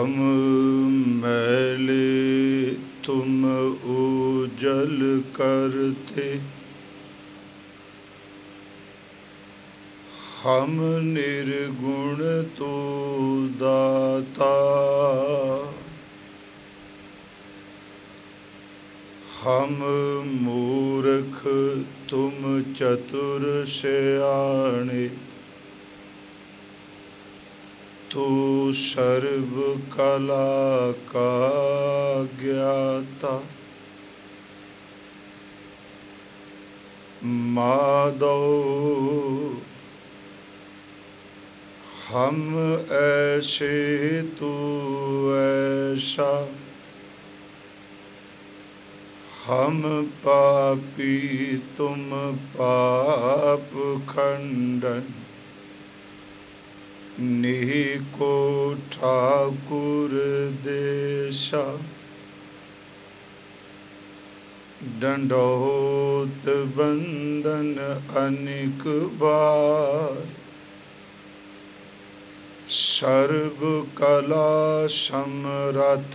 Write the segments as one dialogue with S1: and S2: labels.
S1: हम मैले तुम उजल करते, हम निर्गुण तू दाता। हम मूर्ख तुम चतुर सयाने, तू सर्व कला का ज्ञाता। माधव हम ऐसे तू ऐसा, हम पापी तुम पाप खंडन। निहि को ठाकुर देशा, दंडोत बंदन अनेक बार। सर्व कला समरथ,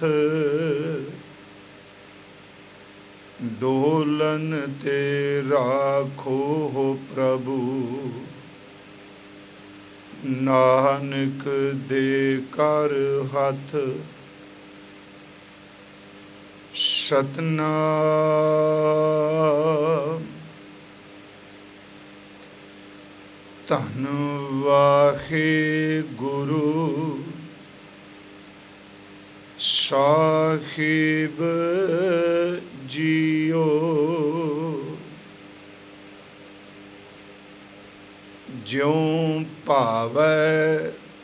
S1: डोलन ते राखो हो प्रभु। नानक दे कर हथ, सतनाम। धन वाहे गुरु साहिब जियो। ज्यों भावै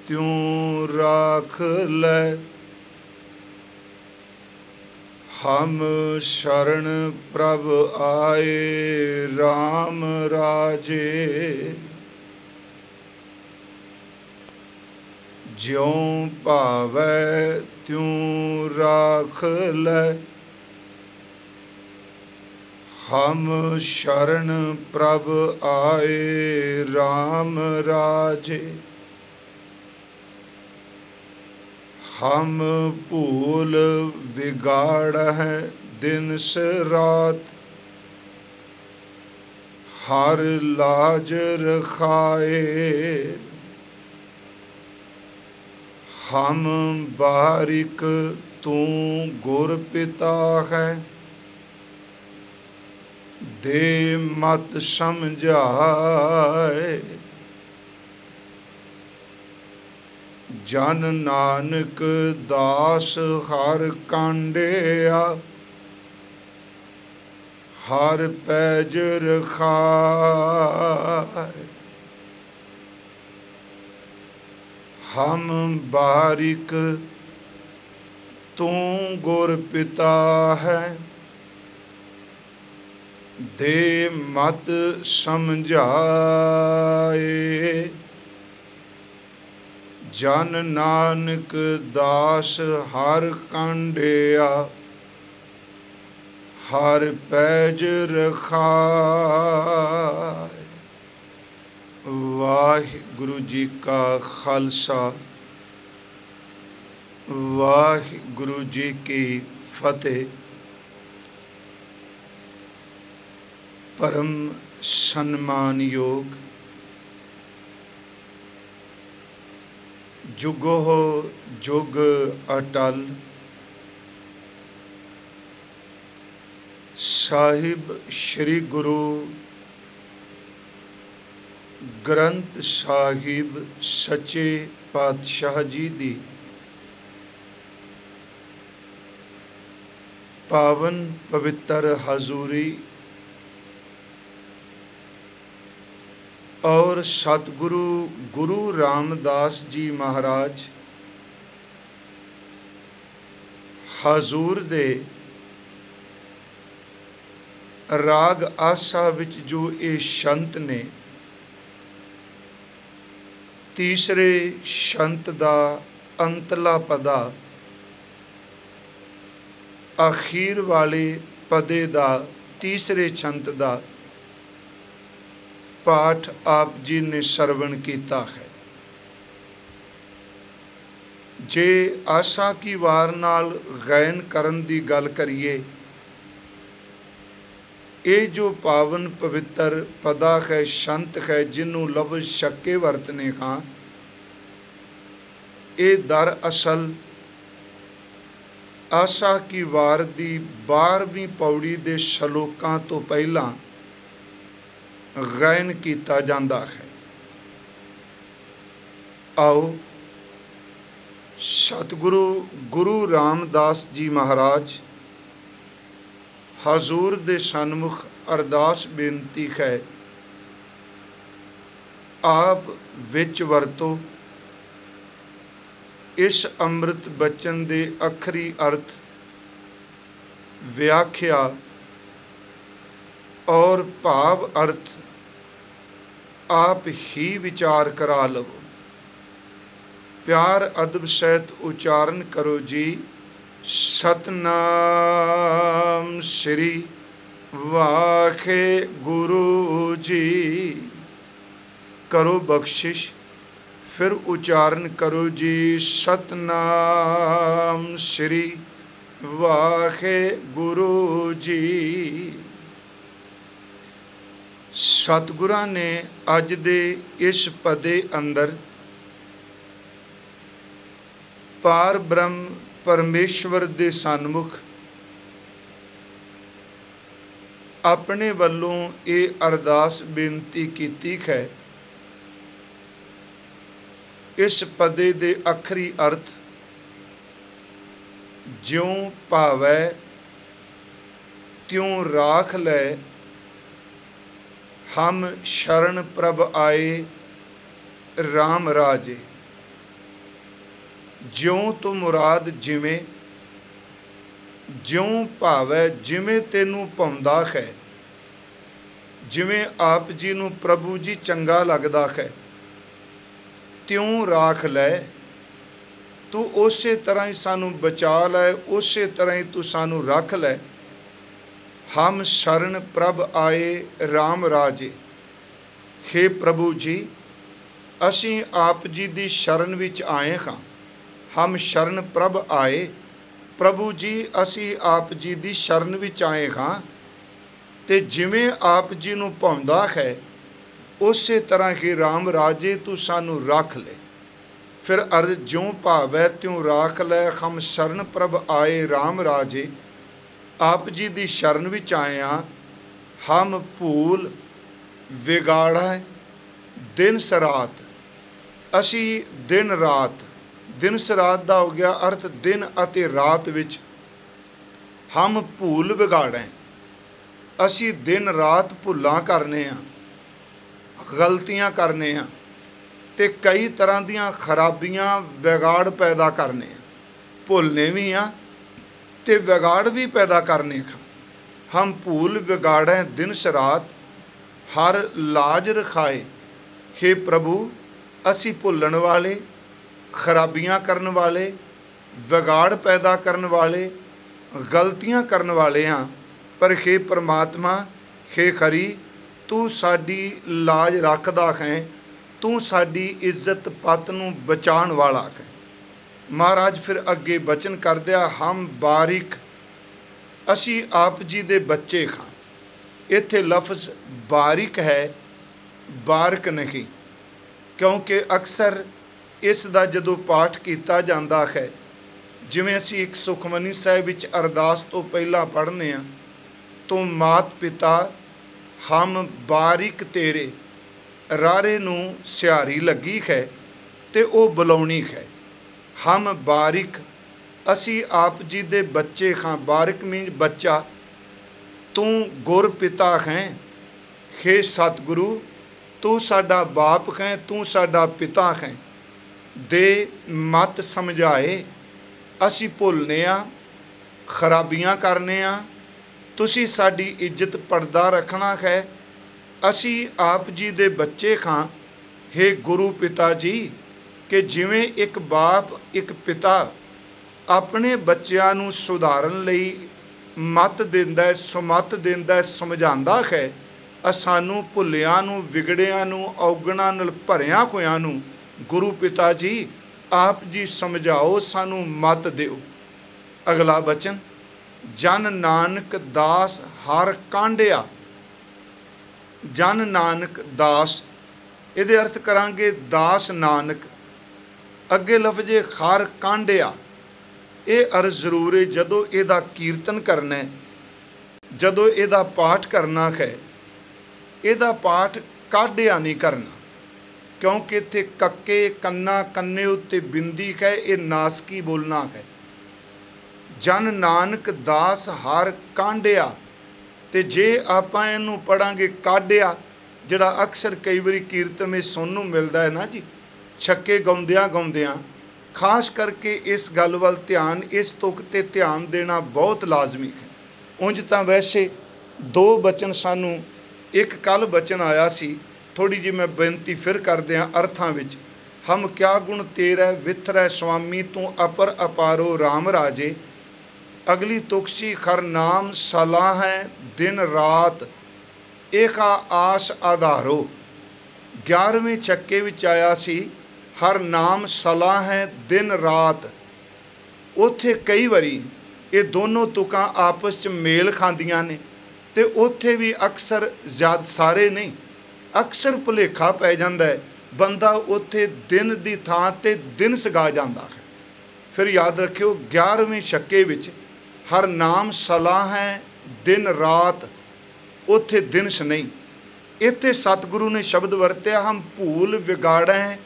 S1: त्यों राख लै, हम शरण प्रभ आए राम राजे। ज्यों भावै त्यों राख लै, हम शरण प्रभ आए राम राजे। हम भूल बिगाड़ है दिन से रात, हर लाज रखाए। हम बारिक तू गुर पिता है, दे मत समझाए। जन नानक दास हर कांडिया, हर पैज रखाए। हम बारिक तू गुर पिता है, दे मत समझाए। जन नानक दास हर कांडिया, हर पैज रखाए। वाहिगुरु जी का खालसा, वाहिगुरु जी की फतेह। परम सन्मान योग जुगो जुग अटल, साहिब श्री गुरु ग्रंथ साहिब सच्चे पातशाह जी दी पावन पवित्र हजूरी और सतगुरु गुरु रामदास जी महाराज हजूर दे राग आसा विच जो ये संत ने तीसरे संत दा अंतला पदा आखिर वाले पदे दा तीसरे संत दा पाठ आप जी ने श्रवण किया है। जे आशा की वार नाल गायन करन दी गल करिए, ये जो पावन पवित्र पदा है संत है जिन्हों लफ्ज़ शक्के वरतने खां, ये दर असल आशा की वार दी 12वीं पौड़ी दे शलोकां तो पहला गायन किया जाता है। आओ सतगुरु गुरु रामदास जी महाराज हजूर दे सन्मुख अरदास बेनती है, आप विच वरतो इस अमृत बचन दे अखरी अर्थ व्याख्या और भाव अर्थ आप ही विचार करा लो। प्यार अदब सहित उच्चारण करो जी। सतनाम श्री वाखे गुरु जी। करो बख्शिश, फिर उच्चारण करो जी। सतनाम श्री वाखे गुरु जी। सतगुरां ने अज दे इस पदे अंदर पार ब्रह्म परमेश्वर दे सन्मुख अपने वल्लों ये अरदास बेनती कीती है। इस पदे दे अखरी अर्थ ज्यों भावै त्यों राख लै, हम शरण प्रभ आए राम राजे। ज्यों तो मुराद जिमें, ज्यों भावै जिमें तेनू पाउंदा है, जिमें आप जी नू प्रभु जी चंगा लगदा है, त्यों राख लै। तू उस तरह ही सानू बचा लै, उस तरह ही तू सानू रख लै। हम शरण प्रभ आए राम राजे। हे प्रभु जी, असीं आप जी दी शरण विच आए हां। हम शरण प्रभ आए, प्रभु जी असी आप जी दी शरण विच आए हाँ। ते जिमें आप जी नू भाउंदा है उस तरह ही राम राजे तू सानू रख ले। फिर अर्ज ज्यों भावै त्यों राख लै, हम शरण प्रभ आए राम राजे। आप जी दी शरण विच आए हाँ। हम भूल विगाड़ा दिन सरात, असी दिन रात, दिन सरात दा हो गया अर्थ दिन अते रात विच हम भूल विगाड़े। असी दिन रात भुलां करने आ, गलतियां करने आ ते कई तरह दियां खराबियां विगाड़ पैदा करने आ। भुलने भी आ ते विगाड़ भी पैदा करने। हम भूल विगाड़े दिन सरात, हर लाज रखाए। हे प्रभु, असी भुलन वाले, खराबियां करन वाले, विगाड़ पैदा करन वाले, गलतियां करन वाले हाँ। पर हे परमात्मा, हे खरी, तू साडी लाज रखदा है, तू साडी इज्जत पत नूं बचाण वाला है। महाराज फिर अगे बचन कर दिया, हम बारिक, असी आप जी दे बच्चे खां। इत्थे लफ्ज़ बारिक है, बारक नहीं, क्योंकि अक्सर इसका जदों पाठ किया जाता है, जिमें असी एक सुखमनी साहिब विच अरदास तो पहला पढ़ने आ, तो मात पिता हम बारिक तेरे, रारे नूं सिहारी लगी है ते ओ बुलाउणी है। हम बारिक, असी आप जी दे बच्चे हाँ। बारिक मीन बच्चा। तू गुर पिता हैं, हे सतगुरु, तू साडा बाप है, तू साडा पिता है। दे मत समझाए, असी भुलने आ, खराबियां करने आ, तुसी साडी इज्जत पर्दा रखना है। असी आप जी दे बच्चे खां। हे गुरु पिता जी, कि जिवें एक बाप एक पिता अपने बच्चों नूं सुधारन लई मत दिंदा है, सुमत दिंदा है, समझांदा है, सानू भुलियां नूं, विगड़ियां नूं, औगणां नाल भरियां होइयां नूं गुरु पिता जी आप जी समझाओ सानू मत दिओ। अगला बचन, जन नानक दास हर कांडिया। जन नानक दास, ਇਹਦੇ अर्थ करांगे दास नानक। अगे लफजे हर कांडिया, ये अर्थ जरूर है जदों ਇਹਦਾ कीर्तन करना है, जदों ਇਹਦਾ पाठ करना है। ਇਹਦਾ पाठ काढ़िया नहीं करना, क्योंकि इत्थे कक्के कन्ना कन्ने उत्ते बिंदी है, ये नासकी बोलना है। जन नानक दास हर कांडिया, तो जे आपां इहनूं पढ़ांगे काढ़िया, जिहड़ा अक्सर कई बारी कीर्तन में सुनने नूं मिलदा है ना जी, छक्के गाउंदियां गाउंदियां, खास करके इस गल वल ध्यान, इस तुक ते ध्यान देना बहुत लाजमी है। उंज तां वैसे दो बचन सानूं, एक कल बचन आया सी, थोड़ी जी मैं बेनती फिर कर दियां अर्थां विच। हम क्या गुण तेरा विथरै स्वामी, तू अपर अपारो राम राजे। अगली तुकसी खर नाम सलाह है दिन रात, एका आस आधारो। 11वें छक्के विच आया सी हर नाम सलाह है दिन रात। उत्थे कई बारी ये दोनों तुकां आपस च मेल खांदियां ने, ते उत्थे भी अक्सर ज़्यादा सारे नहीं, अक्सर भुलेखा पै जांदा है, बंदा उत्थे दिन दी थां ते दिन सगा जांदा है। फिर याद रखियो 11वें छक्के विच हर नाम सलाह है दिन रात, उत्थे दिनस नहीं। इत्थे सतगुरु ने शब्द वरत्या हम भूल विगाड़ें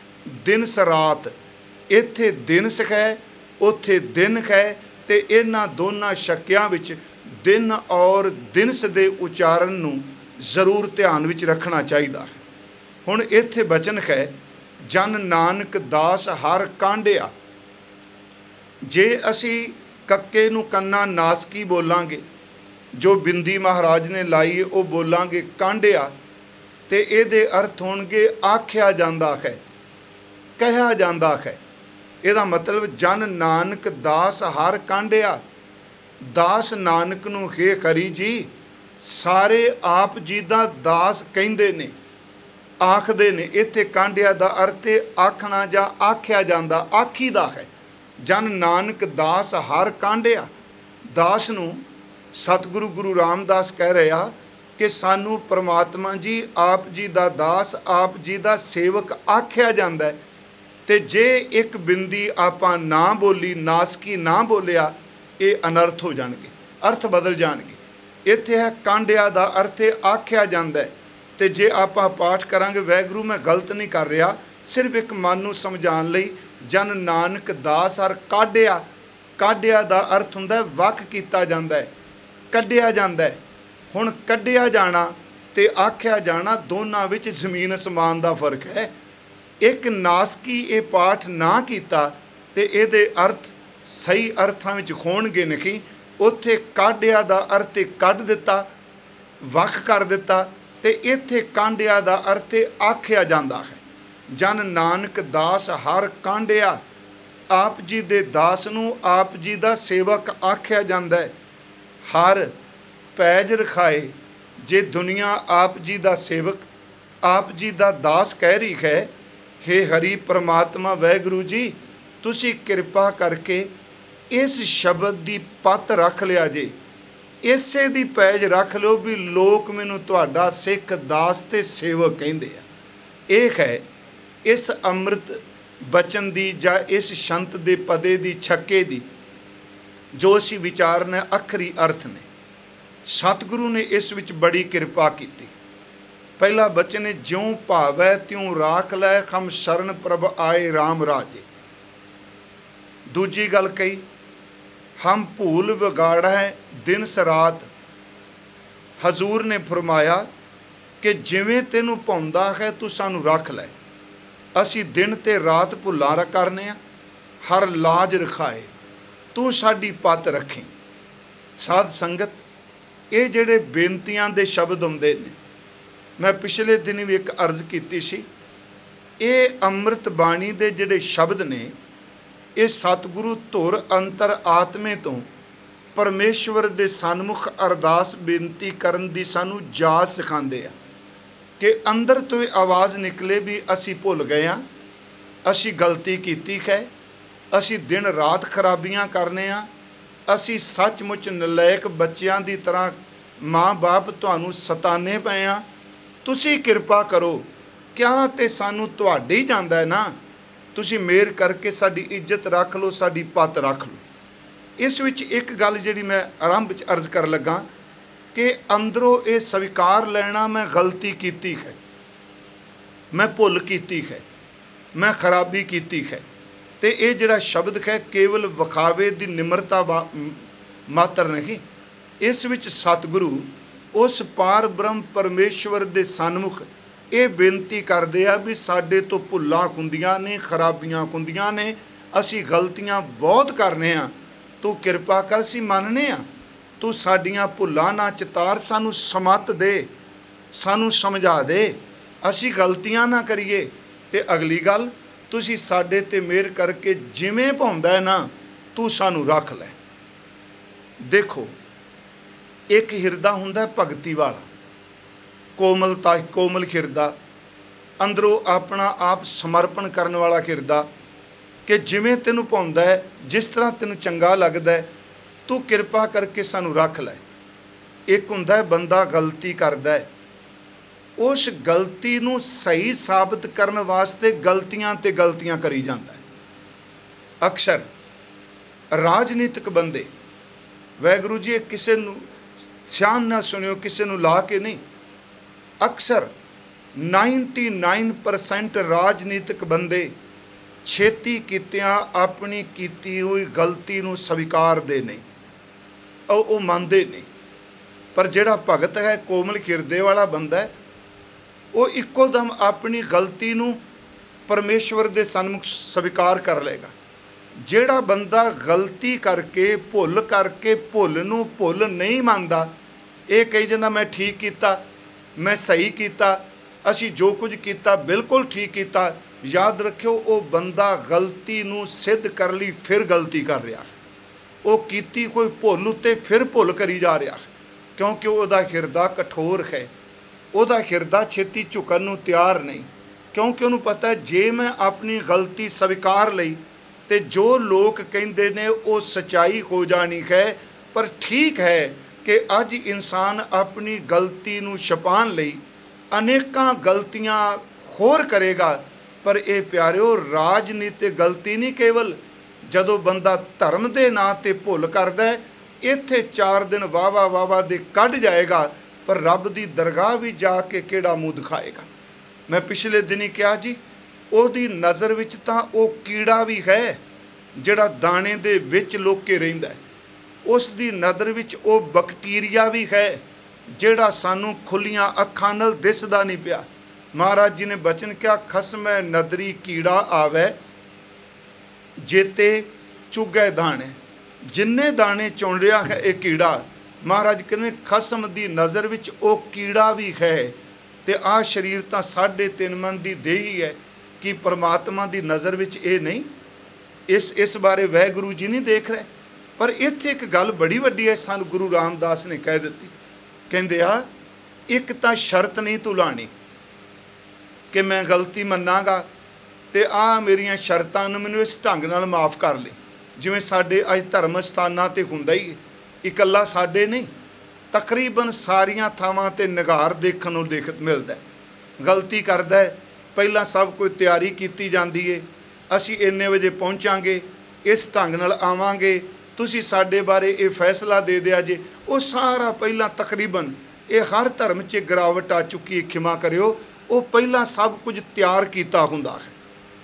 S1: दिनस रात। इत्थे दिनस है, उत्थे दिन है, ते इन्हां दोनां छक्कियां विच दिन और दिनस दे उचारण नूं जरूर ध्यान विच रखना चाहिदा है। हुण इत्थे बचन है जन नानक दास हर कांडिया। जे असी कक्के नूं कन्ना नासकी बोलांगे, जो बिंदी महाराज ने लाई है वो बोलांगे कांडिया, ते इहदे अर्थ होणगे आख्या जांदा है, कहा जांदा है। इहदा मतलब जन नानक दास हर कांडिया। दास नानक नूं हे हरि जी सारे आप जी दा दास कहिंदे ने, आखदे ने। इत्थे कांडिया दा अर्थ आखना जां आख्या जांदा, आखीदा है। जन नानक दास हर कांडिया। दास नूं सतगुरु गुरु रामदास कह रहा कि सानू परमात्मा जी आप जी दा दास, आप जी दा सेवक आख्या जांदा है। ते जे एक बिंदी आपां ना बोली, नासकी ना बोलिया, ये अनर्थ हो जाणगे, अर्थ बदल जाणगे। इत्थे है कांडिया दा अर्थ आख्या जांदा है। ते जे आपां पाठ करांगे, वैगुरु मैं गलत नहीं कर रहा, सिर्फ एक मन नूं समझाउण लई, जन नानक दास हर काढ़िया। काढ़िया दा अर्थ हुंदा है वख कीता जांदा है, कढ़िया जांदा है। हुण कढ़िया जाना ते आख्या जाना दोनां विच जमीन असमान दा फर्क है। एक नासकी ये पाठ ना कीता ते इहदे अर्थ सही अर्थां विच होणगे नहीं। उत्थे काढ़िया दा अर्थ कढ़ दिता, वख कर दिता, ते इत्थे कांडिया दा अर्थ आख्या जांदा है। जन नानक दास हर कांडिया। आप जी दे दास नूं आप जी दा सेवक आख्या जांदा है। हर पैज रखाए। जे दुनिया आप जी दा सेवक, आप जी दा दास कह रही है, हे हरि परमात्मा वैगुरु जी तुसी कृपा करके इस शब्द दी पत रख लिया जे, इसे दी पैज रख लो भी लोक मैनू तुहाडा सिख दास ते सेवक कहिंदे आ। यह है इस अमृत बचन दी जा इस शंत दे पदे दी छक्के दी जो असी विचारना अखरी अर्थ ने। सतगुरु ने इस विच बड़ी कृपा की। पहला बचन है ज्यों भावै त्यों राख लै हम शरण प्रभ आए राम राजे। दूजी गल कही हम भूल विगाड़ा है दिन सरात। हजूर ने फरमाया कि जिवें तेनू भाउंदा है तू सानू रख लै। असी दिन ते रात भुलां करने आ, हर लाज रखाए तू साडी पत रखें। साध संगत ये जिहड़े बेनतियां दे शब्द आउंदे ने, मैं पिछले दिन भी एक अर्ज की सी, ये अमृत बाणी दे जिहड़े शब्द ने ये सतगुरु धुर अंतर आत्मे तो परमेश्वर दे सन्मुख अरदास बेनती करन दी सानू जाच सिखांदे आ कि अंदर तो आवाज़ निकले भी असी भुल गए हाँ, असी गलती की है, ਅਸੀਂ दिन रात खराबियां करने आ। ਅਸੀਂ सचमुच नलायक बच्चों की तरह माँ बाप तुहानू सताने पे आ। तुसी किरपा करो, क्या तो सानू तुहाडे ही जांदा है ना। तुसी मेहर करके साडी इज्जत रख लो, साडी पत रख लो। इस विच एक गल जिहड़ी मैं आरंभ च अर्ज कर लगा कि अंदरों ये स्वीकार लेना मैं गलती कीती है, मैं भुल कीती है, मैं खराबी कीती है। तो ये जिहड़ा शब्द है केवल विखावे की निमरता मात्र नहीं, इस विच सतगुरु उस पार ब्रह्म परमेश्वर के सन्मुख ये बेनती करते हैं भी साडे तो भुल्लां हुंदियां ने, खराबियां हुंदियां ने, असी गलतियां बहुत करने आ। तू किरपा कर, असी मनने आ, तू साडियां भुल्लां ना चितार, सानू समत दे, सानू समझा दे, असी गलतियां ना करिए। ते अगली गल, तुसी साडे ते मेहर करके जिवें भाउंदा है ना तू सानू रख लै। देखो, एक हिरदा हुंदा भगती वाला, कोमलता, कोमल हिरदा, अंदरों अपना आप समर्पण करने वाला हिरदा कि जिवें तेनू भाउंदा है, जिस तरह तेनू चंगा लगदा है, तू किरपा करके सानू रख लै। एक हुंदा है बंदा गलती करदा है, उस गलती नू सही साबित करने वास्ते गलतियां ते गलतियां करी जांदा है। अक्सर राजनीतिक बंदे, वाहिगुरू जी किसी नू सियान ना सुनियो, किसी नू ला के नहीं, अक्सर 99% राजनीतिक बंदे छेती कीतियां अपनी कीती हुई गलती नू स्वीकारदे नहीं, वो मनदे नहीं। पर जिहड़ा भगत है, कोमल हिरदे वाला बंदा है, वो इक्को दम अपनी गलती नू परमेश्वर दे सन्मुख स्वीकार कर लेगा। जिहड़ा बंदा गलती करके भुल नू भुल नहीं मानदा, ये कही जांदा मैं ठीक कीता, मैं सही कीता, असी जो कुछ कीता बिल्कुल ठीक कीता। याद रखियो, वो बंदा गलती नू सिद्ध कर ली फिर गलती कर रहा, वो कीती कोई भुल उत्ते फिर भुल करी जा रहा, क्योंकि वह हिरदा कठोर है, वह हिरदा छेती झुकन नू तैयार नहीं। क्योंकि उन्होंने पता है जे मैं अपनी गलती स्वीकार लई तो जो लोग कहते ने वो सच्चाई हो जानी है। पर ठीक है कि अज इंसान अपनी गलती नू छुपाण लई अनेकां गलतियां होर करेगा। पर यह प्यारिओ, राजनीतिक गलती नहीं केवल जदों बंदा धर्म के नां ते भुल करदा है, इत्थे 4 दिन वाह दे कढ़ जाएगा, पर रब की दरगाह भी जाके किहड़ा मूँह दिखाएगा। मैं पिछले दिन ही कहा जी, ओदी नज़र विच तां वो कीड़ा भी है जिहड़ा दाणे दे विच लुक के रहिंदा है, उस दी नज़र विच वो बैक्टीरिया भी है जिहड़ा सानू खुलियां अखां नाल दिसदा नहीं पिया। महाराज जी ने बचन क्या, खसमै नदरी कीड़ा आवे जेते चुगे दाणे। जिन्ने दाणे चुन रहा है ये कीड़ा, महाराज कहते खसम की नज़र विच वो कीड़ा भी है। तो आ शरीर तो 3.5 मन की देही है कि परमात्मा की नज़र विच ये नहीं। इस बारे वाहिगुरू जी नहीं देख रहे। पर इत्थे एक गल बड़ी वड्डी है, सन गुरु रामदास ने कह दी, कहंदे आ एक तो शर्त नहीं तू लानी कि मैं गलती मनागा तो आ मेरियां शर्तां नूं मैनूं इस ढंग नाल माफ़ कर ले। जिवें साडे अज धर्म स्थानां ते हुंदा ही, इकल्ला साडे नहीं, तकरीबन सारियां थावां ते निगार देखण नूं मिलदा है। गलती करदा है, पहलां सब कोई तैयारी कीती जांदी है, असी इन्ने बजे पहुँचांगे, इस ढंग नाल आवांगे, तुसी साडे बारे ये फैसला दे दिया जे। वो सारा पहलां तकरीबन ये हर धर्म च गिरावट आ चुकी है, खिमा करियो, वो पहलां सब कुछ तैयार कीता हुंदा है।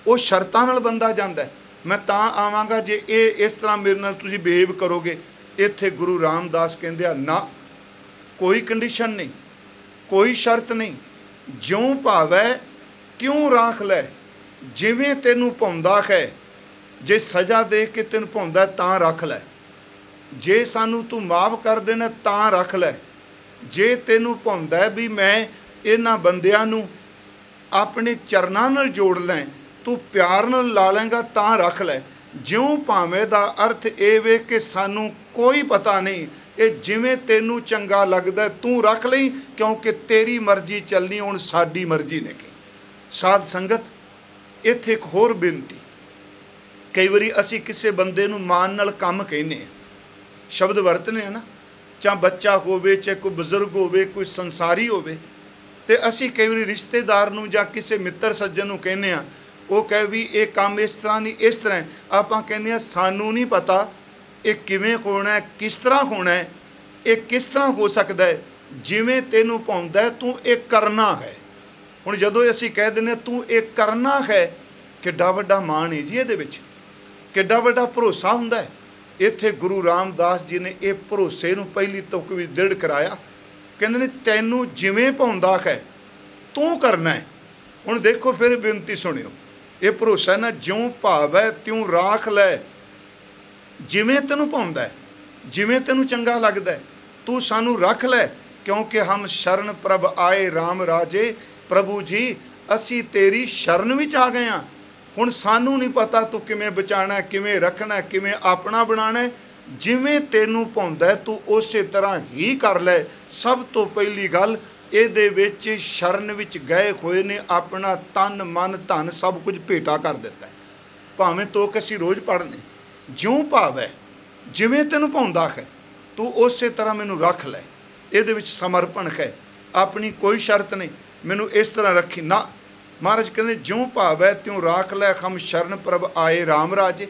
S1: वो शर्तां नाल बंदा जांदा है, मैं तां आवांगा जे ये इस तरह मेरे नाल तुसी बिहेव करोगे। इत्थे गुरु रामदास कहंदे आ ना, कोई कंडीशन नहीं, कोई शर्त नहीं, ज्यों भावै क्यों राख लै, जिवें तेनू भाउंदा है। जे सज़ा दे के तेन भाउंदा तां रख लै, जे सानू तू माफ़ कर देना तां रख लै, जे तेनू भाउंदा भी मैं इन्हां बंदियां नू अपने चरनां नाल जोड़ लैं, तू प्यार नाल ला लेंगा तां रख लै। ज्यों भावें दा अर्थ ये वे कि सानू कोई पता नहीं, ये जिवें तेनू चंगा लगदा तू रख लई, क्योंकि तेरी मर्जी चलनी, हुण साडी मर्जी नहीं। साध संगत, इत्थे एक होर बेनती, कई बारी असी किसी बंदे नूं मान नाल कम कहने शब्द वरतने ना, चाहे बच्चा होवे चाहे कोई बजुर्ग होवे कोई संसारी होवे, ते असी कई बारी रिश्तेदार नूं जां किसी मित्र सज्जन नूं कहने आ, वो कहे भी ये काम इस तरह नहीं इस तरह, आपां कहने सानू नहीं पता ये किवें होना है किस तरह होना है, ये किस तरह हो सकता है, जिवें तेनू पाउंदा है तू ये करना है। हुण जदों असीं कह दिंदे तू ये करना है, किड्डा वड्डा मान है जी इहदे विच, किड्डा वड्डा भरोसा हुंदा है। इत्थे गुरु रामदास जी ने ये भरोसे नूं पहली तुक भी दृढ़ कराया, कहंदे ने तैनू जिवें पाउंदा है तू करना है। हुण देखो फिर बेनती सुनियो, ये भरोसा ना ज्यों भाव है त्यों राख लै, जिवें तैनू पाउंदा है जिवें तैनू चंगा लगदा है तू सानू रख लै, क्योंकि हम शरण प्रभ आए राम राजे। प्रभु जी असी तेरी शरण विच आ गए हाँ, हुण सानू नहीं पता तू किवें बचाना है किवें रखना है किवें अपना बनाना है, जिवें तेनू पाउंदा है तू उस तरह ही कर लै। सब तो पहली गल इहदे विच शरण विच गए होए ने अपना तन मन धन सब कुछ भेटा कर दिता है। भावें तो असीं रोज़ पढ़ने, ज्यों भाव है जिवें तैनू पाउंदा है तू उस तरह मैनू रख लै, इहदे विच समर्पण है, अपनी कोई शर्त नहीं मैनू इस तरह रखी ना। महाराज कहते ज्यों भाव है त्यों राख लै, हम शरण प्रभ आए राम राजे।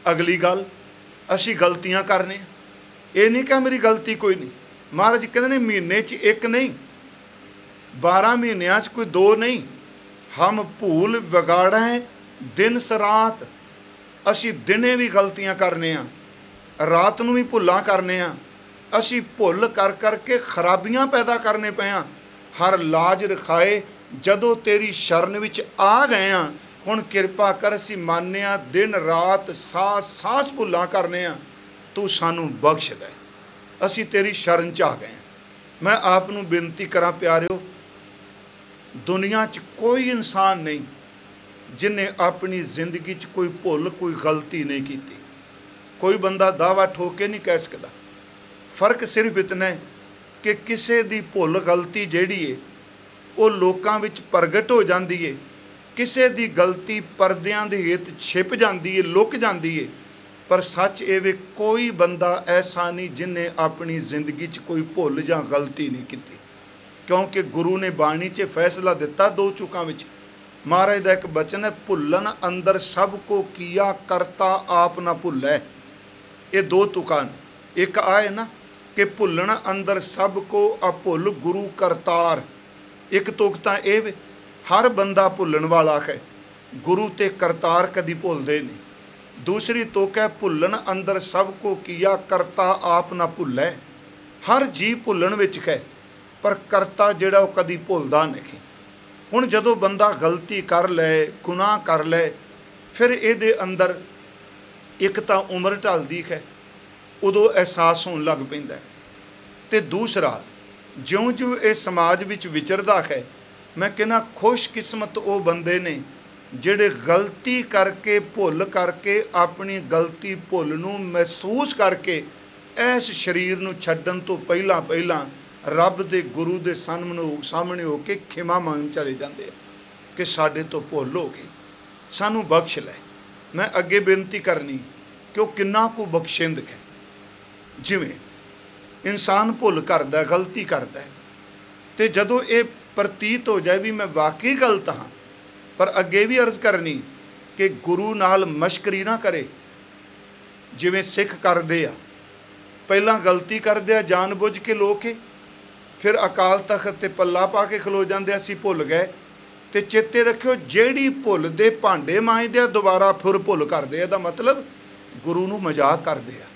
S1: अगली गल असी गलतियां करने, ये नहीं कह मेरी गलती कोई नहीं। महाराज कहते ने महीने च एक नहीं 12 महीनों कोई 2 नहीं, हम भूल विगाड़ें दिन सरात। असी दिने भी गलतियां करने आ, रात नूं भी भुल्लां करने आ, असी भुल कर करके खराबियां पैदा करने पे आ। हर लाज रखाए जदों तेरी शरण विच आ गए हाँ, हुण किरपा कर असी माने आ दिन रात सास भुल्लां करने आ, तू सानू बख्श दे, असी तेरी शरण च आ गए हैं। मैं आप नूं बेनती करा प्यारिओ, दुनिया च कोई इंसान नहीं जिन्हें अपनी जिंदगी च कोई भुल कोई गलती नहीं की। कोई बंदा दावा ठोक के नहीं कह सकता। फर्क सिर्फ इतना है कि किसी दी भुल गलती जिहड़ी है वो लोकां विच प्रगट हो जाती है, किसी दी गलती परदियां दे हेठ छिप जाती है लुक जाती है। पर सच ये वे कोई बंदा ऐसा नहीं जिन्हें अपनी जिंदगी च कोई भुल जां गलती नहीं की, क्योंकि गुरु ने बाणी च फैसला दिता 2 चुकां विच। महाराज का एक बचन है, भुल्लन अंदर सब को किया करता आप ना भुल्लै। ये 2 तुकां ने, एक आ है ना कि भुल्लन अंदर सब को अभुल गुरु करतार। एक तुक तां ये हर बंदा भुल्लन वाला है, गुरु ते करतार कदी भुलदे नहीं। दूसरी तुक है भुल्लन अंदर सब को किया करता आप ना भुल्लै। हर जी भुल्लन विच है पर करता जिहड़ा वो कदी भुलदा नहीं। हुण जदों बंदा गलती कर लै गुनाह कर लै, फिर इहदे अंदर एक तां उम्र ढलदी है, उदों एहसास होण लग पैंदा है, ते दूसरा ज्यों ज्यों इस समाज विच विचरदा है, मैं कहना खुशकिस्मत वो बंदे ने जिहड़े गलती करके भुल करके अपनी गलती भुल नूं महसूस करके इस शरीर नूं छड्डण तो पहलां पहलां रब दे गुरु दे सामने हो के खिमा मंग चले जाते हैं कि साडे तो भुल हो गई, सानू बख्श लै। मैं अगे बेनती करनी कि वह किन्ना को बख्शिंद है। जिवें इंसान भुल करदा गलती करदा ते जदों ये प्रतीत हो जाए भी मैं वाकई गलत हाँ, पर अगे भी अर्ज करनी कि गुरु नाल मशकरी ना करे। जिवें सिख करदे आ, पहलां गलती करदे आ जान बुझ के लोग के, फिर अकाल तख्त ते पल्ला पा के खलो जाते असीं भुल गए। तो चेते रखियो जिहड़ी भुल दे भांडे मांजदे दोबारा फिर भुल करदे, इहदा मतलब गुरु नूं मजाक करदे आ।